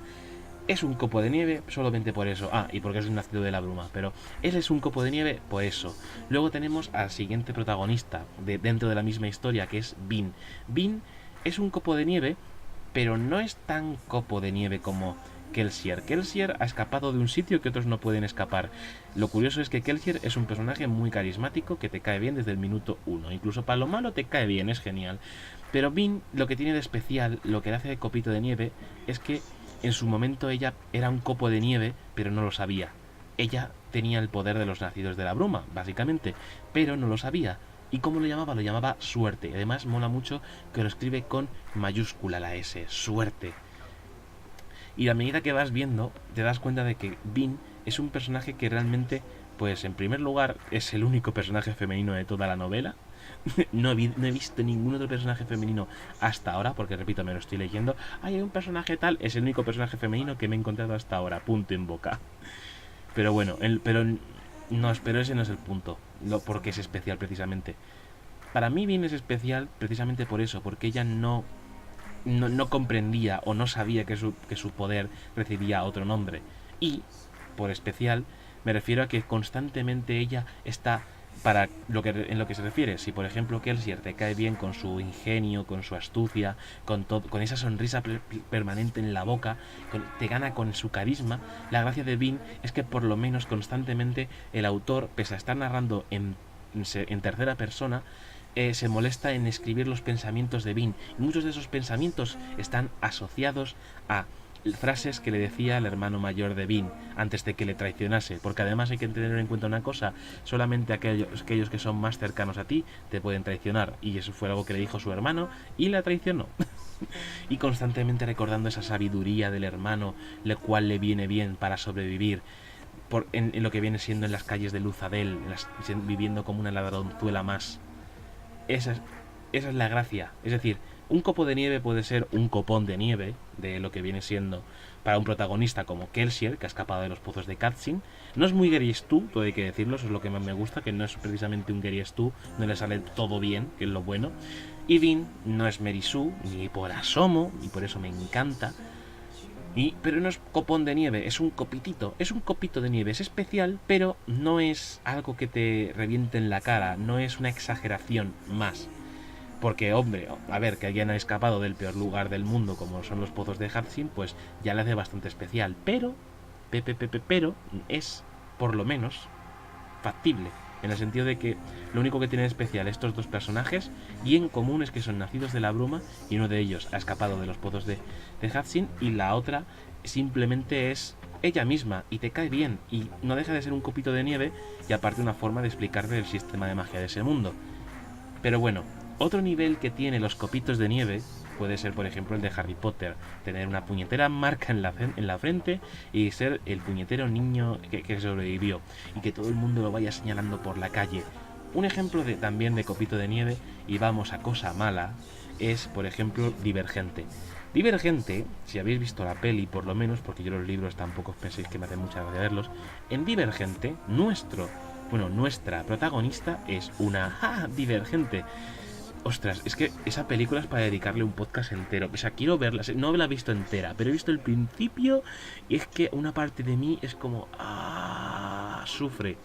Es un copo de nieve solamente por eso. Y porque es un nacido de la bruma. Pero él es un copo de nieve por eso. Luego tenemos al siguiente protagonista dentro de la misma historia, que es Vin. Vin es un copo de nieve, pero no es tan copo de nieve como Kelsier. Kelsier ha escapado de un sitio que otros no pueden escapar. Lo curioso es que Kelsier es un personaje muy carismático que te cae bien desde el minuto 1. Incluso para lo malo te cae bien, es genial. Pero Vin, lo que tiene de especial, lo que le hace de copito de nieve, es que en su momento ella era un copo de nieve, pero no lo sabía. Ella tenía el poder de los nacidos de la bruma, básicamente, pero no lo sabía. ¿Y cómo lo llamaba? Lo llamaba suerte. Además mola mucho que lo escribe con mayúscula la S, suerte. Y a medida que vas viendo, te das cuenta de que Vin es un personaje que realmente, pues en primer lugar, es el único personaje femenino de toda la novela. No he visto ningún otro personaje femenino hasta ahora, porque repito, me lo estoy leyendo. Hay un personaje tal, es el único personaje femenino que me he encontrado hasta ahora, punto en boca. Pero bueno, pero ese no es el punto, porque es especial precisamente. Para mí Vin es especial precisamente por eso, porque ella no comprendía o no sabía que su poder recibía otro nombre. Y, por especial, me refiero a que constantemente ella está en lo que se refiere. Si por ejemplo Kelsier te cae bien con su ingenio, con su astucia, con esa sonrisa permanente en la boca, te gana con su carisma, la gracia de Vin es que por lo menos constantemente el autor, pese a estar narrando en tercera persona, se molesta en escribir los pensamientos de Vin. Y muchos de esos pensamientos están asociados a frases que le decía el hermano mayor de Vin antes de que le traicionase, porque además hay que tener en cuenta una cosa: solamente aquellos que son más cercanos a ti te pueden traicionar, y eso fue algo que le dijo su hermano y la traicionó. Y constantemente recordando esa sabiduría del hermano, lo cual le viene bien para sobrevivir en lo que viene siendo en las calles de Luzadel, viviendo como una ladronzuela más. Esa es la gracia. Es decir, un copo de nieve puede ser un copón de nieve, de lo que viene siendo para un protagonista como Kelsier, que ha escapado de los pozos de Katzin. No es muy Gary Stu, todo hay que decirlo, eso es lo que más me gusta, que no es precisamente un Gary Stu, no le sale todo bien, que es lo bueno. Y Vin no es Mary Sue, ni por asomo, y por eso me encanta. Pero no es copón de nieve, es un copitito, es un copito de nieve, es especial, pero no es algo que te reviente en la cara, no es una exageración más. Porque, hombre, a ver, que alguien ha escapado del peor lugar del mundo, como son los pozos de Hatzin, pues ya le hace bastante especial. Pero es, por lo menos, factible. En el sentido de que lo único que tienen especial estos dos personajes y en común es que son nacidos de la bruma, y uno de ellos ha escapado de los pozos de Hatzin, y la otra simplemente es ella misma y te cae bien y no deja de ser un copito de nieve, y aparte una forma de explicarle el sistema de magia de ese mundo. Pero bueno, otro nivel que tiene los copitos de nieve puede ser, por ejemplo, el de Harry Potter: tener una puñetera marca en la frente y ser el puñetero niño que sobrevivió, y que todo el mundo lo vaya señalando por la calle. Un ejemplo también de copito de nieve, y vamos a cosa mala, es, por ejemplo, Divergente. Divergente, si habéis visto la peli, por lo menos, porque yo los libros tampoco penséis que me hace mucha gracia verlos, en Divergente, nuestra protagonista es una divergente. Ostras, es que esa película es para dedicarle un podcast entero. O sea, quiero verla, no la he visto entera, pero he visto el principio, y es que una parte de mí es como... sufre,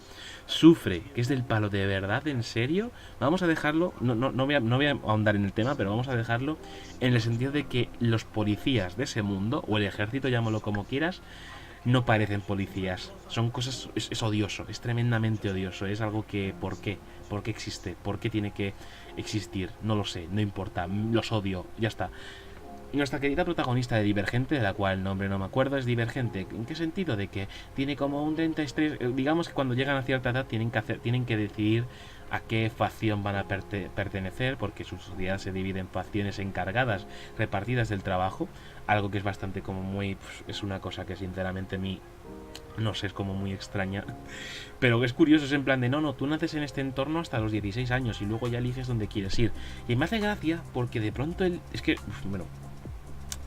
que es del palo, de verdad, en serio. Vamos a dejarlo, no voy a ahondar en el tema, pero vamos a dejarlo en el sentido de que los policías de ese mundo, o el ejército, llámalo como quieras, no parecen policías. Son cosas... Es odioso, es tremendamente odioso. Es algo que... ¿Por qué? ¿Por qué existe? ¿Por qué tiene que existir? No lo sé, no importa. Los odio, ya está. Nuestra querida protagonista de Divergente, de la cual el nombre no me acuerdo, es Divergente. ¿En qué sentido? De que tiene como un 33... Digamos que cuando llegan a cierta edad tienen que decidir a qué facción van a pertenecer, porque su sociedad se divide en facciones encargadas, repartidas del trabajo, algo que es bastante como muy... es una cosa que sinceramente a mí, no sé, es como muy extraña. Pero que es curioso, es en plan de tú naces en este entorno hasta los 16 años y luego ya eliges dónde quieres ir. Y me hace gracia porque de pronto es que,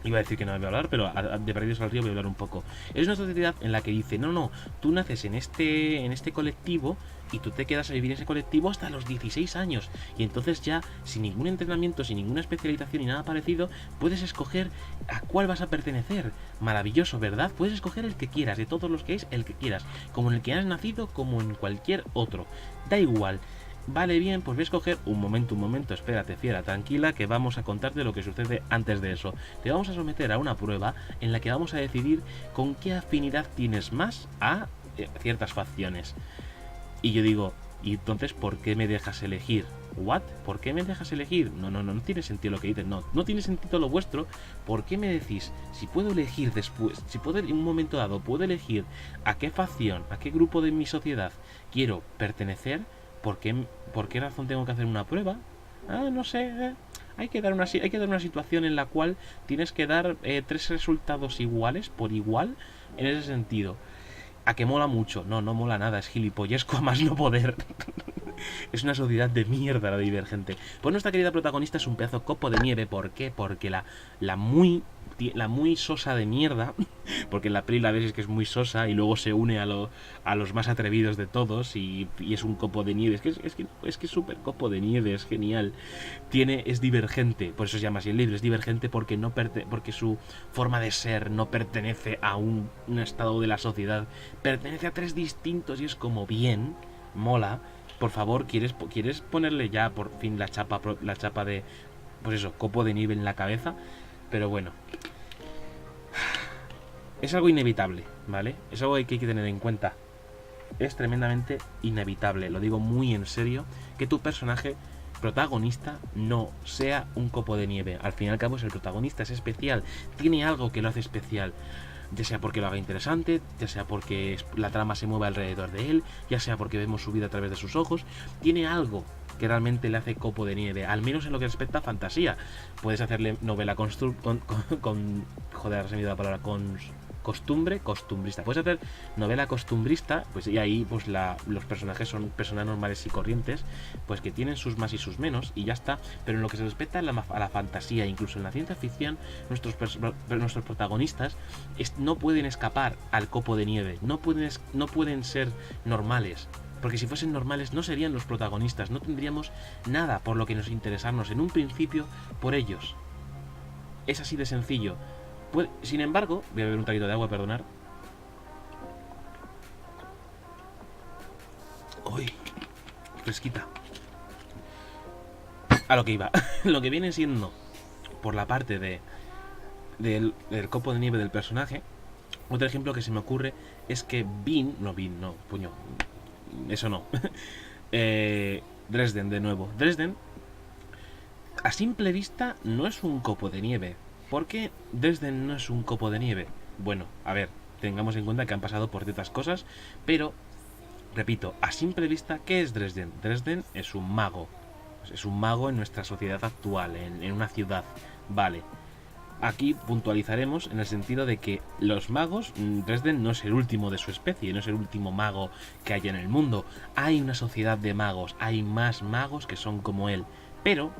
iba a decir que no me voy a hablar, pero de Perdidos al Río voy a hablar un poco. Es una sociedad en la que dice, tú naces en este colectivo y tú te quedas a vivir en ese colectivo hasta los 16 años. Y entonces ya, sin ningún entrenamiento, sin ninguna especialización ni nada parecido, puedes escoger a cuál vas a pertenecer. Maravilloso, ¿verdad? Puedes escoger el que quieras, de todos los que es, el que quieras. Como en el que has nacido, como en cualquier otro. Da igual. Vale, bien, pues voy a escoger... Un momento, espérate, fiera, tranquila, que vamos a contarte lo que sucede antes de eso. Te vamos a someter a una prueba en la que vamos a decidir con qué afinidad tienes más a ciertas facciones. Y yo digo, ¿y entonces por qué me dejas elegir? ¿What? ¿Por qué me dejas elegir? No tiene sentido lo que dices, no tiene sentido lo vuestro. ¿Por qué me decís, si puedo elegir después, si puedo en un momento dado, puedo elegir a qué facción, a qué grupo de mi sociedad quiero pertenecer? ¿Por qué razón tengo que hacer una prueba? No sé, hay que dar una situación en la cual tienes que dar 3 resultados iguales, por igual, en ese sentido. ¿A que mola mucho? No, no mola nada, es gilipollesco a más no poder. Es una sociedad de mierda la Divergente. Pues nuestra querida protagonista es un pedazo copo de nieve. ¿Por qué? Porque la muy sosa de mierda, porque en la peli la ves es que es muy sosa y luego se une a los más atrevidos de todos y es un copo de nieve. Es que es súper copo de nieve, es genial. Es divergente, por eso se llama así el libro. Es divergente porque porque su forma de ser no pertenece a un estado de la sociedad, pertenece a tres distintos y es como bien, mola. Por favor, ¿quieres ponerle ya por fin la chapa de, pues eso, copo de nieve en la cabeza? Pero bueno, es algo inevitable, ¿vale? Es algo que hay que tener en cuenta. Es tremendamente inevitable, lo digo muy en serio, que tu personaje protagonista no sea un copo de nieve. Al fin y al cabo es el protagonista, es especial, tiene algo que lo hace especial. Ya sea porque lo haga interesante, ya sea porque la trama se mueve alrededor de él, ya sea porque vemos su vida a través de sus ojos, tiene algo que realmente le hace copo de nieve, al menos en lo que respecta a fantasía. Puedes hacerle novela joder, se me ha ido la palabra, costumbrista. Puedes hacer novela costumbrista, pues y ahí pues los personajes son personas normales y corrientes, pues que tienen sus más y sus menos y ya está. Pero en lo que se respecta a la fantasía, incluso en la ciencia ficción, nuestros protagonistas no pueden escapar al copo de nieve, no pueden ser normales. Porque si fuesen normales no serían los protagonistas, no tendríamos nada por lo que nos interesarnos en un principio por ellos. Es así de sencillo. Sin embargo, voy a beber un traguito de agua, perdonar. ¡Uy! Fresquita. A lo que iba. Lo que viene siendo por la parte del copo de nieve del personaje. Otro ejemplo que se me ocurre es que eso no. Dresden, de nuevo. Dresden, a simple vista, no es un copo de nieve. ¿Por qué Dresden no es un copo de nieve? Bueno, a ver, tengamos en cuenta que han pasado por ciertas cosas, pero, repito, a simple vista, ¿qué es Dresden? Dresden es un mago. Es un mago en nuestra sociedad actual, en una ciudad. Vale. Aquí puntualizaremos en el sentido de que los magos, Dresden no es el último de su especie, no es el último mago que hay en el mundo. Hay una sociedad de magos, hay más magos que son como él. Pero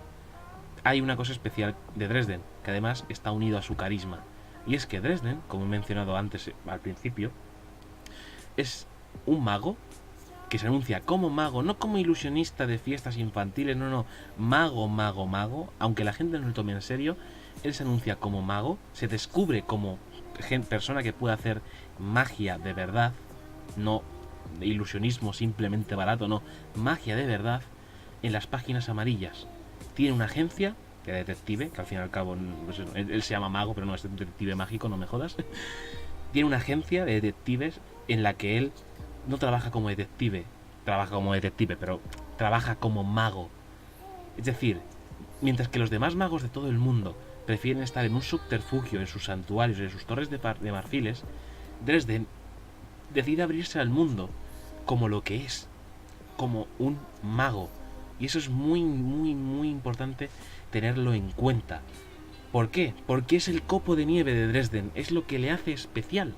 hay una cosa especial de Dresden, que además está unido a su carisma. Y es que Dresden, como he mencionado antes al principio, es un mago que se anuncia como mago, no como ilusionista de fiestas infantiles, no, mago, aunque la gente no lo tome en serio. Él se anuncia como mago, se descubre como persona que puede hacer magia de verdad, no ilusionismo simplemente barato, no, magia de verdad, en las páginas amarillas. Tiene una agencia de detective, que al fin y al cabo pues, él se llama mago, pero no es detective mágico, no me jodas. Tiene una agencia de detectives en la que él no trabaja como detective, pero trabaja como mago. Es decir, mientras que los demás magos de todo el mundo prefieren estar en un subterfugio, en sus santuarios, en sus torres de marfiles, Dresden decide abrirse al mundo como lo que es, como un mago. Y eso es muy, muy, muy importante tenerlo en cuenta. ¿Por qué? Porque es el copo de nieve de Dresden, es lo que le hace especial.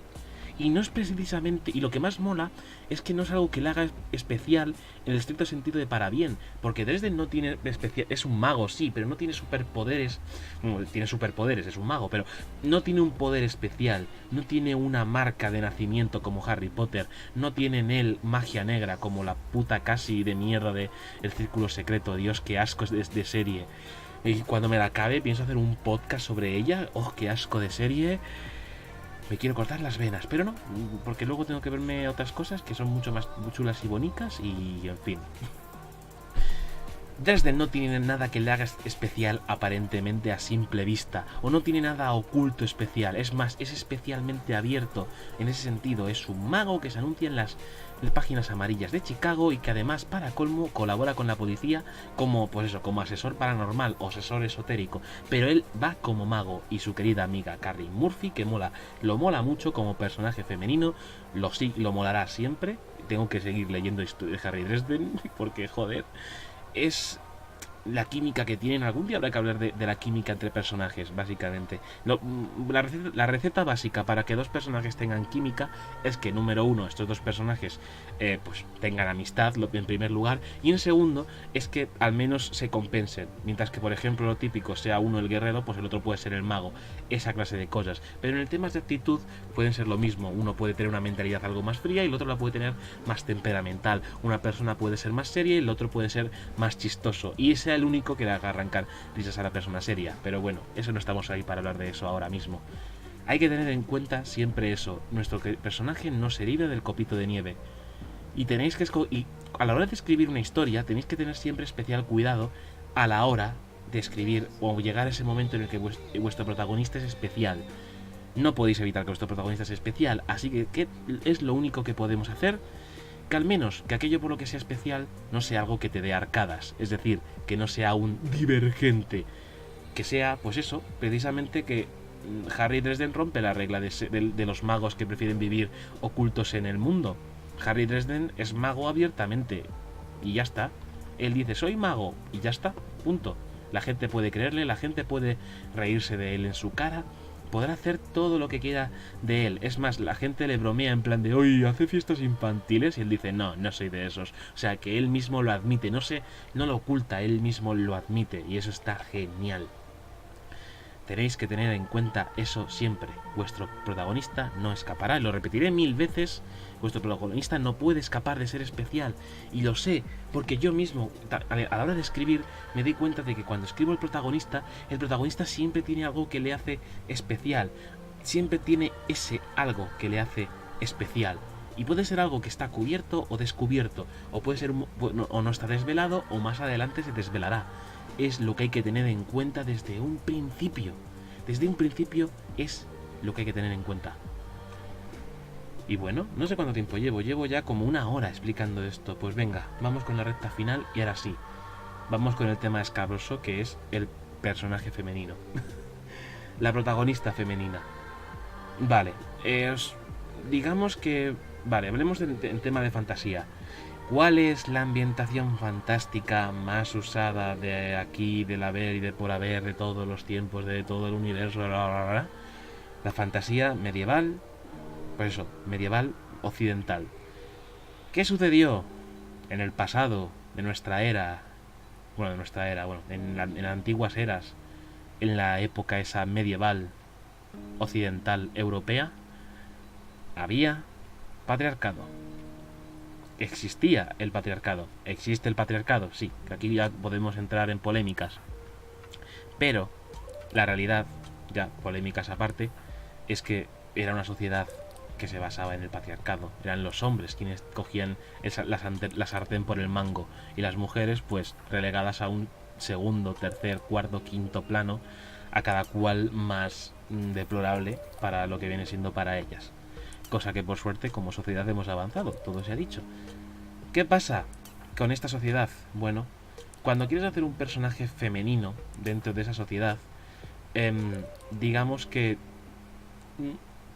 Y no es precisamente, y lo que más mola es que no es algo que le haga especial en el estricto sentido de para bien, porque Dresden no tiene especial, es un mago sí, pero no tiene superpoderes. Bueno, tiene superpoderes, es un mago, pero no tiene un poder especial, no tiene una marca de nacimiento como Harry Potter, no tiene en él magia negra como la puta casi de mierda de El Círculo Secreto. Dios, qué asco es de serie. Y cuando me la acabe pienso hacer un podcast sobre ella. Oh, qué asco de serie. Me quiero cortar las venas, pero no, porque luego tengo que verme otras cosas que son mucho más chulas y bonitas y en fin. Dresden no tiene nada que le haga especial aparentemente a simple vista, o no tiene nada oculto especial, es más, es especialmente abierto. En ese sentido, es un mago que se anuncia en las páginas amarillas de Chicago y que además, para colmo, colabora con la policía como, pues eso, como asesor paranormal o asesor esotérico. Pero él va como mago y su querida amiga Carrie Murphy, que lo mola mucho como personaje femenino, lo molará siempre. Tengo que seguir leyendo historia de Harry Dresden porque, joder, es la química que tienen. Algún día habrá que hablar de la química entre personajes, básicamente. La receta básica para que dos personajes tengan química es que, número uno, estos dos personajes pues tengan amistad, en primer lugar, y en segundo, es que al menos se compensen. Mientras que, por ejemplo, lo típico sea uno el guerrero, pues el otro puede ser el mago. Esa clase de cosas. Pero en el tema de actitud pueden ser lo mismo. Uno puede tener una mentalidad algo más fría y el otro la puede tener más temperamental. Una persona puede ser más seria y el otro puede ser más chistoso. Y ese el único que le haga arrancar risas a la persona seria. Pero bueno, eso no estamos ahí para hablar de eso ahora mismo. Hay que tener en cuenta siempre eso. Nuestro personaje no se libre del copito de nieve. Y tenéis que y a la hora de escribir una historia tenéis que tener siempre especial cuidado a la hora de escribir o llegar a ese momento en el que vuestro protagonista es especial. No podéis evitar que vuestro protagonista sea especial, así que ¿qué es lo único que podemos hacer? Que al menos que aquello por lo que sea especial no sea algo que te dé arcadas, es decir, que no sea un divergente, que sea, pues eso, precisamente que Harry Dresden rompe la regla de los magos que prefieren vivir ocultos en el mundo. Harry Dresden es mago abiertamente y ya está. Él dice soy mago y ya está, punto. La gente puede creerle, la gente puede reírse de él en su cara, podrá hacer todo lo que quiera de él. Es más, la gente le bromea en plan de oye, hace fiestas infantiles y él dice no, no soy de esos. O sea, que él mismo lo admite, no lo oculta, él mismo lo admite y eso está genial. Tenéis que tener en cuenta eso siempre. Vuestro protagonista no escapará, lo repetiré 1000 veces. Vuestro protagonista no puede escapar de ser especial. Y lo sé, porque yo mismo, a la hora de escribir, me doy cuenta de que cuando escribo el protagonista siempre tiene algo que le hace especial. Siempre tiene ese algo que le hace especial. Y puede ser algo que está cubierto o descubierto. O puede ser, bueno, o no está desvelado, o más adelante se desvelará. Es lo que hay que tener en cuenta desde un principio. Desde un principio es lo que hay que tener en cuenta. Y bueno, no sé cuánto tiempo llevo ya como 1 hora explicando esto. Pues venga, vamos con la recta final y ahora sí, vamos con el tema escabroso que es el personaje femenino. La protagonista femenina. Vale, digamos que... Vale, hablemos del tema de fantasía. ¿Cuál es la ambientación fantástica más usada de aquí, del haber y de por haber, de todos los tiempos, de todo el universo? Bla, bla, bla? La fantasía medieval, pues eso, medieval occidental. ¿Qué sucedió en el pasado de nuestra era? Bueno, en las antiguas eras, en la época esa medieval occidental europea, había patriarcado. ¿Existía el patriarcado? ¿Existe el patriarcado? Sí, que aquí ya podemos entrar en polémicas. Pero la realidad, ya polémicas aparte, es que era una sociedad que se basaba en el patriarcado. Eran los hombres quienes cogían la sartén por el mango y las mujeres pues relegadas a un segundo, tercer, cuarto, quinto plano, a cada cual más deplorable para lo que viene siendo para ellas. Cosa que por suerte como sociedad hemos avanzado, todo se ha dicho. ¿Qué pasa con esta sociedad? Bueno, cuando quieres hacer un personaje femenino dentro de esa sociedad, digamos que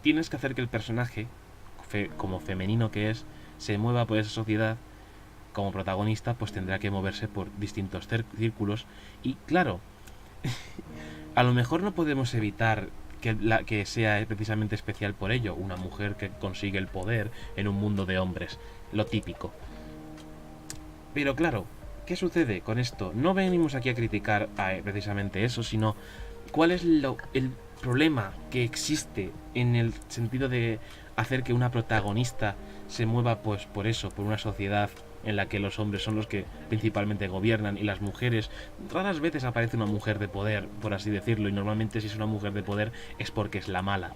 tienes que hacer que el personaje, como femenino que es, se mueva por esa sociedad. Como protagonista pues tendrá que moverse por distintos círculos y claro, a lo mejor no podemos evitar que sea precisamente especial por ello, una mujer que consigue el poder en un mundo de hombres, lo típico. Pero claro, ¿qué sucede con esto? No venimos aquí a criticar precisamente eso, sino cuál es el problema que existe en el sentido de hacer que una protagonista se mueva pues por eso, por una sociedad en la que los hombres son los que principalmente gobiernan y las mujeres, raras veces aparece una mujer de poder, por así decirlo, y normalmente si es una mujer de poder es porque es la mala.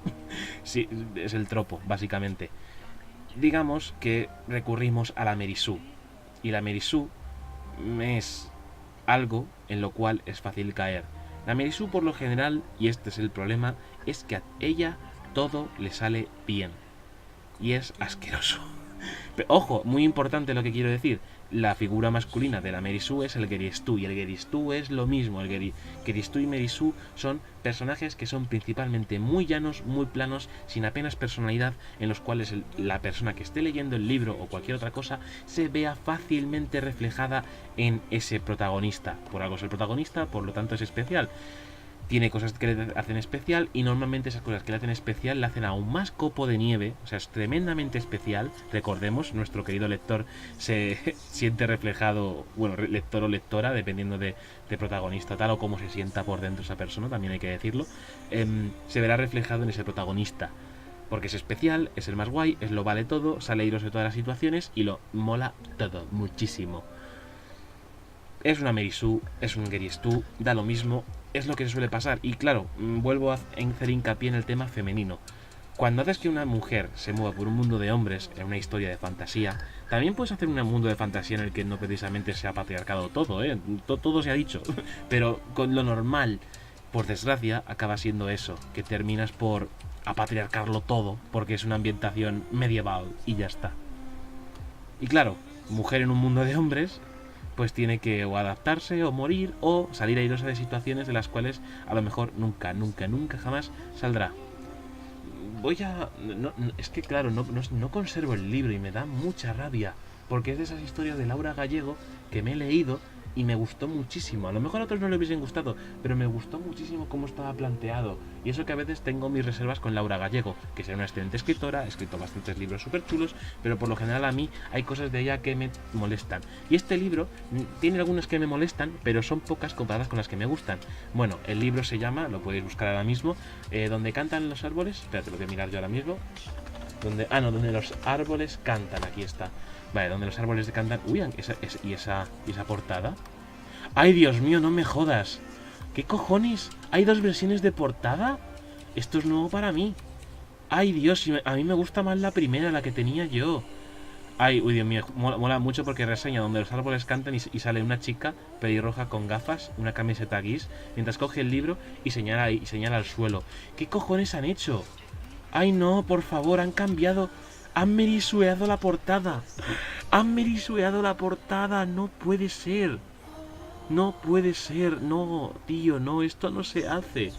Sí, es el tropo, básicamente. Digamos que recurrimos a la Mary Sue, y la Mary Sue es algo en lo cual es fácil caer. La Mary Sue por lo general, y este es el problema, es que a ella todo le sale bien. Y es asqueroso. Ojo, muy importante lo que quiero decir. La figura masculina de la Mary Sue es el Geristu, y el Geristu es lo mismo. El Geristu y Mary Sue son personajes que son principalmente muy llanos, muy planos, sin apenas personalidad, en los cuales la persona que esté leyendo el libro o cualquier otra cosa se vea fácilmente reflejada en ese protagonista. Por algo es el protagonista, por lo tanto es especial. Tiene cosas que le hacen especial, y normalmente esas cosas que le hacen especial le hacen aún más copo de nieve. O sea, es tremendamente especial. Recordemos, nuestro querido lector se siente reflejado, bueno, lector o lectora, dependiendo de protagonista tal, o cómo se sienta por dentro esa persona, también hay que decirlo. Se verá reflejado en ese protagonista, porque es especial, es el más guay, es lo vale todo, sale airoso de todas las situaciones y lo mola todo muchísimo. Es una Mary Sue, es un Geristu, da lo mismo, es lo que suele pasar. Y claro, vuelvo a hacer hincapié en el tema femenino. Cuando haces que una mujer se mueva por un mundo de hombres en una historia de fantasía, también puedes hacer un mundo de fantasía en el que no precisamente sea patriarcado todo, todo se ha dicho. Pero con lo normal, por desgracia, acaba siendo eso, que terminas por apatriarcarlo todo, porque es una ambientación medieval y ya está. Y claro, mujer en un mundo de hombres, pues tiene que o adaptarse o morir o salir airosa de situaciones de las cuales a lo mejor nunca jamás saldrá. Es que claro, no conservo el libro y me da mucha rabia, porque es de esas historias de Laura Gallego que me he leído y me gustó muchísimo. A lo mejor a otros no le hubiesen gustado, pero me gustó muchísimo cómo estaba planteado. Y eso que a veces tengo mis reservas con Laura Gallego, que es una excelente escritora, ha escrito bastantes libros súper chulos, pero por lo general a mí hay cosas de ella que me molestan. Y este libro tiene algunas que me molestan, pero son pocas comparadas con las que me gustan. Bueno, el libro se llama, lo podéis buscar ahora mismo, Donde cantan los árboles. Espérate, lo voy a mirar yo ahora mismo. Donde los árboles cantan, aquí está. Vale, donde los árboles cantan. Uy, ¿y esa portada? ¡Ay, Dios mío, no me jodas! ¿Qué cojones? ¿Hay dos versiones de portada? Esto es nuevo para mí. ¡Ay, Dios! A mí me gusta más la primera, la que tenía yo. ¡Ay, uy, Dios mío! Mola mucho porque reseña donde los árboles cantan y sale una chica pelirroja con gafas, una camiseta gris, mientras coge el libro y señala al suelo. ¿Qué cojones han hecho? ¡Ay, no! Por favor, han cambiado. Han merisueado la portada. Han merisueado la portada. No puede ser. No puede ser. No, tío, no. Esto no se hace.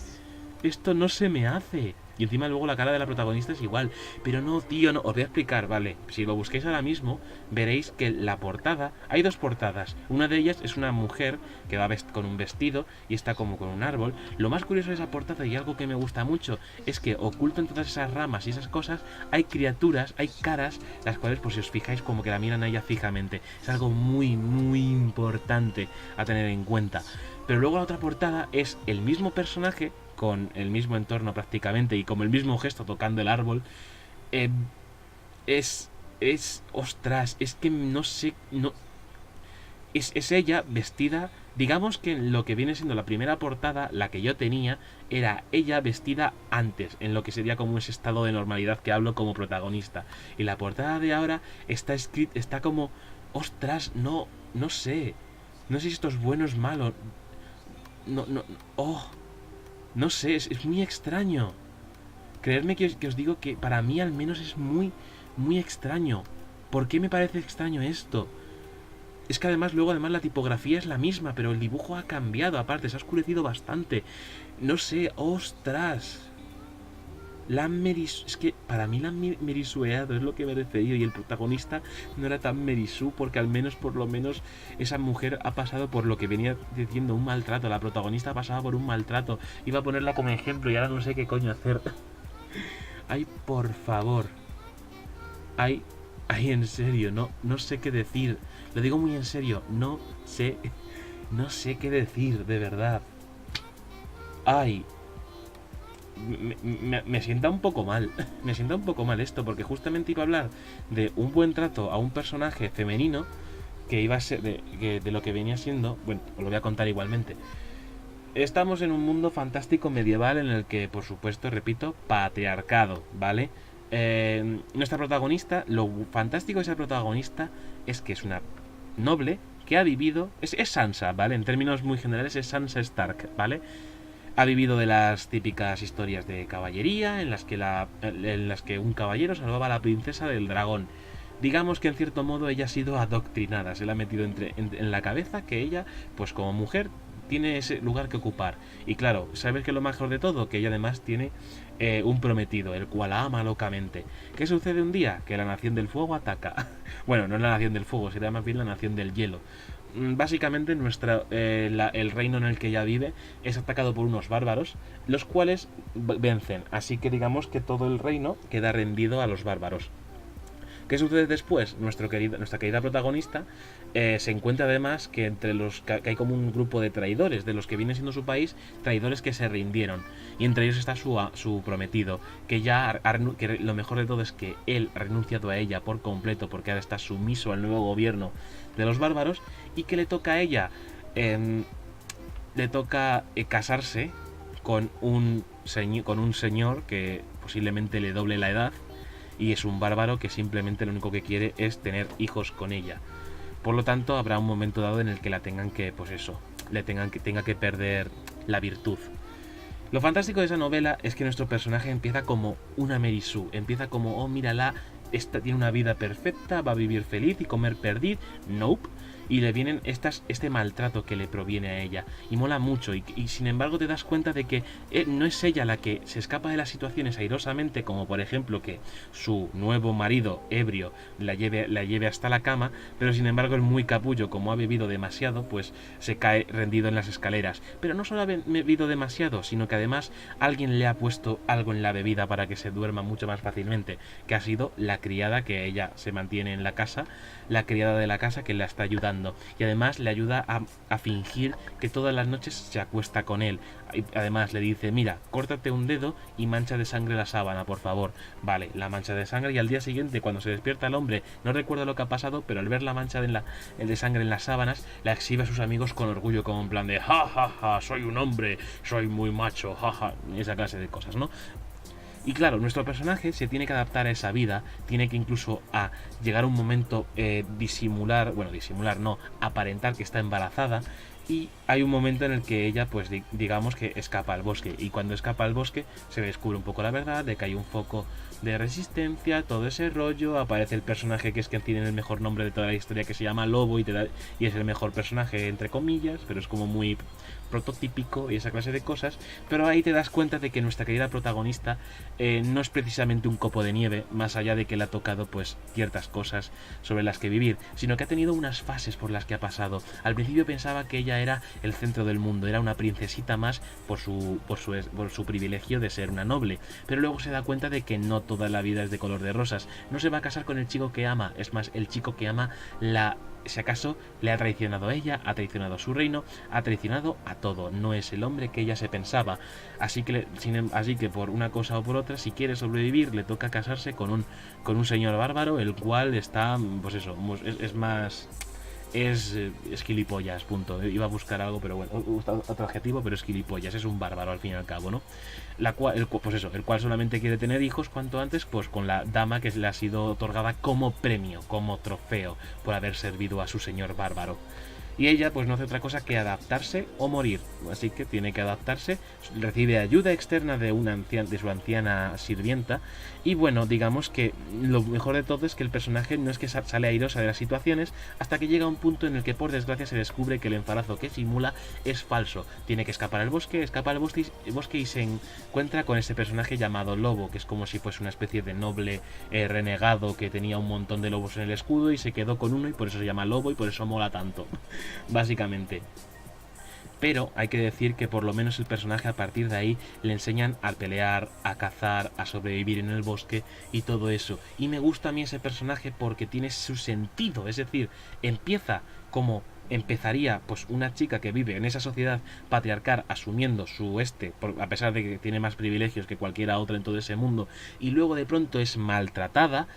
Esto no se me hace. Y encima luego la cara de la protagonista es igual. Pero no, tío, no. Os voy a explicar, vale. Si lo busquéis ahora mismo, veréis que la portada... Hay dos portadas. Una de ellas es una mujer que va con un vestido y está como con un árbol. Lo más curioso de esa portada, y algo que me gusta mucho, es que oculto en todas esas ramas y esas cosas hay criaturas, hay caras, las cuales, pues si os fijáis, como que la miran a ella fijamente. Es algo muy, muy importante a tener en cuenta. Pero luego la otra portada es el mismo personaje, con el mismo entorno prácticamente y como el mismo gesto tocando el árbol. Ostras, es que no sé, no... Es ella vestida, digamos que lo que viene siendo la primera portada, la que yo tenía, era ella vestida antes, en lo que sería como ese estado de normalidad que hablo como protagonista. Y la portada de ahora está como... Ostras, no sé. No sé si esto es bueno o es malo. No sé, es muy extraño. Creedme que os digo que para mí al menos es muy, muy extraño. ¿Por qué me parece extraño esto? Es que además la tipografía es la misma, pero el dibujo ha cambiado, aparte, se ha oscurecido bastante. No sé, ostras. Es que para mí la han merisueado, es lo que me he referido. Y el protagonista no era tan merisú, porque por lo menos esa mujer ha pasado por lo que venía diciendo, un maltrato. La protagonista ha pasado por un maltrato. Iba a ponerla como ejemplo y ahora no sé qué coño hacer. Ay, por favor. Ay, en serio, no sé qué decir. Lo digo muy en serio, no sé qué decir, de verdad. Ay, me sienta un poco mal. Me sienta un poco mal esto, porque justamente iba a hablar de un buen trato a un personaje femenino que iba a ser de lo que venía siendo. Bueno, os lo voy a contar igualmente. Estamos en un mundo fantástico medieval en el que, por supuesto, repito, patriarcado, ¿vale? Nuestra protagonista, lo fantástico de esa protagonista es que es una noble que ha vivido... Es Sansa, ¿vale? En términos muy generales es Sansa Stark, ¿vale? Ha vivido de las típicas historias de caballería en las que un caballero salvaba a la princesa del dragón. digamos que en cierto modo ella ha sido adoctrinada, se le ha metido en la cabeza que ella, pues como mujer, tiene ese lugar que ocupar. Y claro, ¿sabes qué es lo mejor de todo? Que ella además tiene un prometido, el cual la ama locamente. ¿Qué sucede un día? Que la Nación del Fuego ataca. Bueno, no es la Nación del Fuego, sería más bien la Nación del Hielo. Básicamente el reino en el que ella vive es atacado por unos bárbaros, los cuales vencen. Así que digamos que todo el reino queda rendido a los bárbaros. ¿Qué sucede después? Nuestra querida protagonista se encuentra además que que hay como un grupo de traidores, de los que viene siendo su país, traidores que se rindieron. Y entre ellos está su prometido, que que lo mejor de todo es que él ha renunciado a ella por completo, porque ahora está sumiso al nuevo gobierno de los bárbaros, y que le toca a ella, le toca casarse con con un señor que posiblemente le doble la edad, y es un bárbaro que simplemente lo único que quiere es tener hijos con ella. Por lo tanto, habrá un momento dado en el que la tengan que, pues eso, tenga que perder la virtud. Lo fantástico de esa novela es que nuestro personaje empieza como una Mary Sue, empieza como, oh, mírala, esta tiene una vida perfecta, va a vivir feliz y comer perdiz. Nope. Y le vienen este maltrato que le proviene a ella. Y mola mucho. Y sin embargo te das cuenta de que no es ella la que se escapa de las situaciones airosamente, como por ejemplo que su nuevo marido ebrio la lleve hasta la cama, pero sin embargo el muy capullo, como ha bebido demasiado, pues se cae rendido en las escaleras. Pero no solo ha bebido demasiado, sino que además alguien le ha puesto algo en la bebida para que se duerma mucho más fácilmente, que ha sido la criada que ella se mantiene en la casa, la criada de la casa que la está ayudando. Y además le ayuda a fingir que todas las noches se acuesta con él. Y además le dice, mira, córtate un dedo y mancha de sangre la sábana, por favor. Vale, la mancha de sangre, y al día siguiente, cuando se despierta el hombre, no recuerda lo que ha pasado, pero al ver la mancha de sangre en las sábanas, la exhibe a sus amigos con orgullo, como en plan de, ja, ja, ja, soy un hombre, soy muy macho, ja, ja, esa clase de cosas, ¿no? Y claro, nuestro personaje se tiene que adaptar a esa vida, tiene que incluso a llegar a un momento disimular no, aparentar que está embarazada, y hay un momento en el que ella, pues digamos que escapa al bosque, y cuando escapa al bosque se descubre un poco la verdad de que hay un foco de resistencia, todo ese rollo, aparece el personaje que es quien tiene el mejor nombre de toda la historia, que se llama Lobo, y es el mejor personaje entre comillas, pero es como muy prototípico y esa clase de cosas. Pero ahí te das cuenta de que nuestra querida protagonista no es precisamente un copo de nieve, más allá de que le ha tocado pues ciertas cosas sobre las que vivir, sino que ha tenido unas fases por las que ha pasado. Al principio pensaba que ella era el centro del mundo, era una princesita más por su privilegio de ser una noble, pero luego se da cuenta de que no toda la vida es de color de rosas. No se va a casar con el chico que ama, es más, el chico que ama si acaso le ha traicionado a ella, ha traicionado a su reino, ha traicionado a todo, no es el hombre que ella se pensaba. Así que por una cosa o por otra, si quiere sobrevivir, le toca casarse con un señor bárbaro, el cual está, pues eso, es gilipollas, punto. Iba a buscar algo, pero bueno, otro adjetivo, pero es gilipollas, es un bárbaro al fin y al cabo, ¿no? El cual solamente quiere tener hijos cuanto antes, pues con la dama que le ha sido otorgada como premio, como trofeo, por haber servido a su señor bárbaro. Y ella pues no hace otra cosa que adaptarse o morir, así que tiene que adaptarse, recibe ayuda externa de su anciana sirvienta. Y bueno, digamos que lo mejor de todo es que el personaje no es que sale airosa de las situaciones, hasta que llega un punto en el que por desgracia se descubre que el embarazo que simula es falso. Tiene que escapar al bosque, y se encuentra con ese personaje llamado Lobo, que es como si fuese una especie de noble renegado que tenía un montón de lobos en el escudo y se quedó con uno, y por eso se llama Lobo y por eso mola tanto. Básicamente. Pero hay que decir que por lo menos el personaje a partir de ahí le enseñan a pelear, a cazar, a sobrevivir en el bosque y todo eso. Y me gusta a mí ese personaje porque tiene su sentido, es decir, empieza como empezaría pues una chica que vive en esa sociedad patriarcal asumiendo a pesar de que tiene más privilegios que cualquiera otra en todo ese mundo, y luego de pronto es maltratada.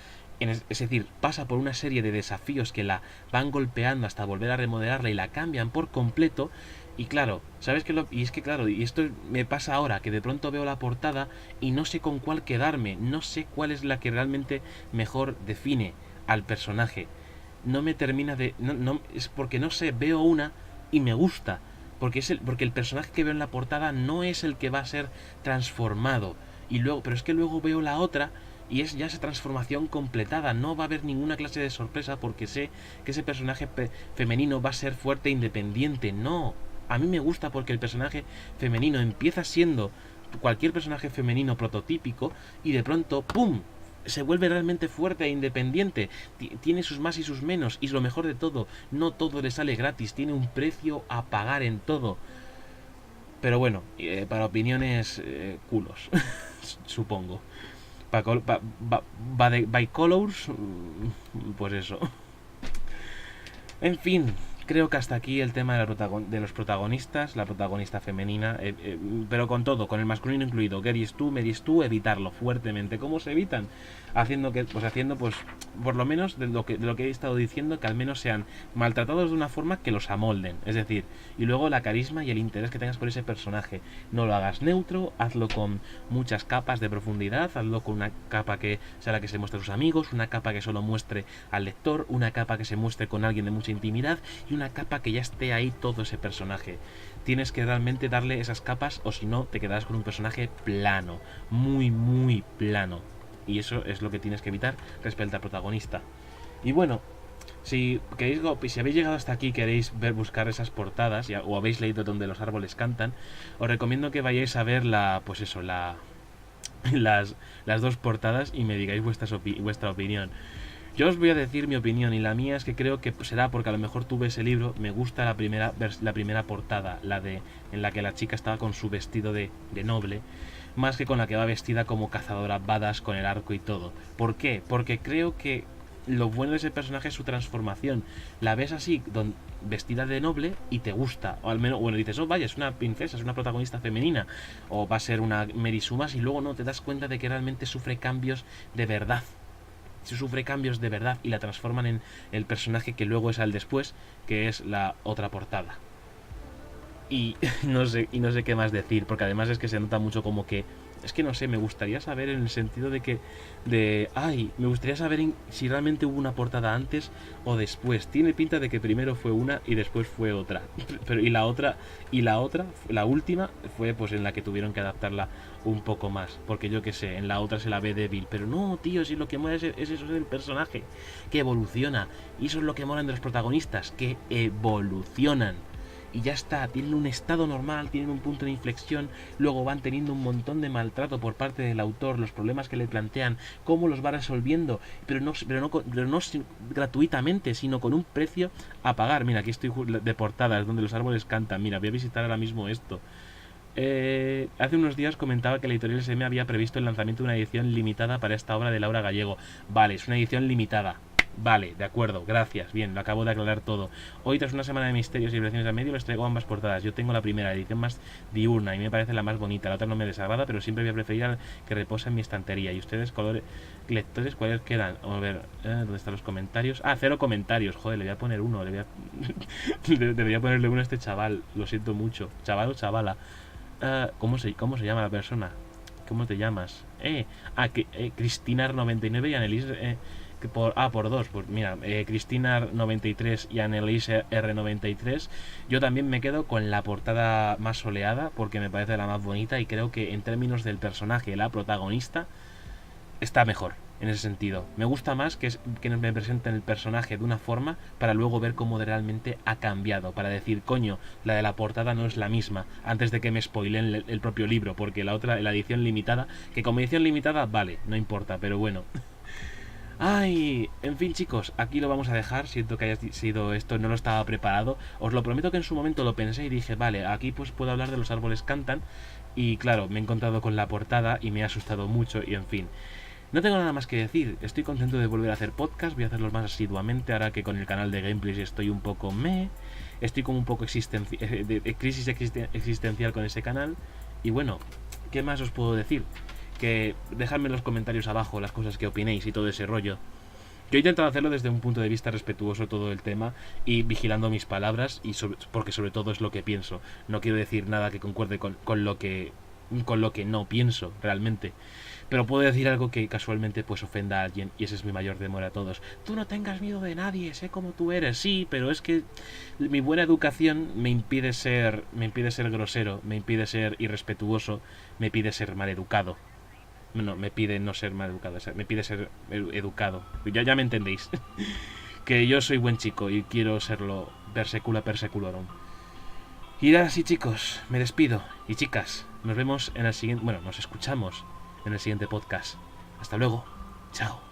Es decir, pasa por una serie de desafíos que la van golpeando hasta volver a remodelarla y la cambian por completo. Y claro, ¿sabes qué? Y esto me pasa ahora, que de pronto veo la portada y no sé con cuál quedarme, no sé cuál es la que realmente mejor define al personaje. No me termina de... es porque no sé, veo una y me gusta, porque el personaje que veo en la portada no es el que va a ser transformado. Pero es que luego veo la otra y es ya esa transformación completada. No va a haber ninguna clase de sorpresa porque sé que ese personaje femenino va a ser fuerte e independiente. No, a mí me gusta porque el personaje femenino empieza siendo cualquier personaje femenino prototípico y de pronto ¡pum!, se vuelve realmente fuerte e independiente. Tiene sus más y sus menos, y lo mejor de todo, no todo le sale gratis, tiene un precio a pagar en todo. Pero bueno, para opiniones, culos, supongo. By colors, pues eso. En fin, creo que hasta aquí el tema de los protagonistas, la protagonista femenina, pero con todo, con el masculino incluido, Gary Stu, Mary Stu, evitarlo fuertemente. ¿Cómo se evitan? Haciendo por lo menos de lo que he estado diciendo, que al menos sean maltratados de una forma que los amolden. Es decir, y luego la carisma y el interés que tengas por ese personaje. No lo hagas neutro, hazlo con muchas capas de profundidad, hazlo con una capa que sea la que se muestre a sus amigos, una capa que solo muestre al lector, una capa que se muestre con alguien de mucha intimidad y una capa que ya esté ahí todo ese personaje. Tienes que realmente darle esas capas, o si no te quedarás con un personaje plano, muy muy plano, y eso es lo que tienes que evitar respecto al protagonista. Y bueno, si habéis llegado hasta aquí y queréis buscar esas portadas o habéis leído Donde los árboles cantan, os recomiendo que vayáis a ver las dos portadas y me digáis vuestra opinión. Yo os voy a decir mi opinión, y la mía es que creo que será porque a lo mejor tuve ese libro, me gusta la primera portada, en la que la chica estaba con su vestido de noble, más que con la que va vestida como cazadora badass con el arco y todo. ¿Por qué? Porque creo que lo bueno de ese personaje es su transformación. La ves así, vestida de noble, y te gusta, o al menos, bueno, dices, oh vaya, es una princesa, es una protagonista femenina, o va a ser una Mary Sumas, y luego no te das cuenta de que realmente sufre cambios de verdad. Sufre cambios de verdad y la transforman en el personaje que luego es al después, que es la otra portada. Y no sé qué más decir, porque además es que se nota mucho como que, es que no sé, me gustaría saber en el sentido me gustaría saber si realmente hubo una portada antes o después. Tiene pinta de que primero fue una y después fue otra. Pero la última fue pues en la que tuvieron que adaptarla un poco más, porque yo que sé, en la otra se la ve débil, pero no, tío, si lo que mola es eso del personaje, que evoluciona, y eso es lo que mola de los protagonistas, que evolucionan. Y ya está, tienen un estado normal, tienen un punto de inflexión, luego van teniendo un montón de maltrato por parte del autor, los problemas que le plantean, cómo los va resolviendo, pero no gratuitamente, sino con un precio a pagar. Mira, aquí estoy de portadas, donde los árboles cantan. Mira, voy a visitar ahora mismo esto. Hace unos días comentaba que la editorial SM había previsto el lanzamiento de una edición limitada para esta obra de Laura Gallego. Vale, es una edición limitada. Vale, de acuerdo, gracias, bien, lo acabo de aclarar todo. Hoy, tras una semana de misterios y vibraciones al medio, les traigo ambas portadas. Yo tengo la primera, edición más diurna, y me parece la más bonita. La otra no me desagrada, pero siempre voy a preferir al que reposa en mi estantería. ¿Y ustedes, lectores, cuáles quedan? Vamos a ver, ¿dónde están los comentarios? Ah, 0 comentarios, joder, le voy a poner uno, debería ponerle uno a este chaval, lo siento mucho. ¿Chaval o chavala? ¿Cómo se llama la persona? ¿Cómo te llamas? Cristina99 y Annelise... por dos, pues mira, Cristina93 y Annelise R93. Yo también me quedo con la portada más soleada porque me parece la más bonita, y creo que en términos del personaje, la protagonista está mejor en ese sentido. Me gusta más que me presenten el personaje de una forma para luego ver cómo realmente ha cambiado, para decir, coño, la de la portada no es la misma, antes de que me spoilen el propio libro, porque la otra, la edición limitada, que como edición limitada vale, no importa, pero bueno. Ay, en fin, chicos, aquí lo vamos a dejar. Siento que haya sido esto, no lo estaba preparado. Os lo prometo que en su momento lo pensé y dije, vale, aquí pues puedo hablar de Los árboles cantan. Y claro, me he encontrado con la portada y me ha asustado mucho, y en fin. No tengo nada más que decir. Estoy contento de volver a hacer podcast. Voy a hacerlos más asiduamente ahora que con el canal de gameplays estoy un poco estoy como un poco de crisis existencial con ese canal. Y bueno, ¿qué más os puedo decir? Que dejadme en los comentarios abajo las cosas que opinéis y todo ese rollo. Yo he intentado hacerlo desde un punto de vista respetuoso todo el tema y vigilando mis palabras, porque sobre todo es lo que pienso. No quiero decir nada que concuerde con lo que no pienso realmente, pero puedo decir algo que casualmente pues ofenda a alguien, y ese es mi mayor temor a todos. Tú no tengas miedo de nadie, sé cómo tú eres. Sí, pero es que mi buena educación me impide ser grosero, me impide ser irrespetuoso, me impide ser maleducado. No, me pide no ser mal educado, me pide ser educado. Ya me entendéis. Que yo soy buen chico y quiero serlo per secula per seculorum. Y ahora sí, chicos, me despido. Y chicas, nos vemos en el siguiente... Bueno, nos escuchamos en el siguiente podcast. Hasta luego. Chao.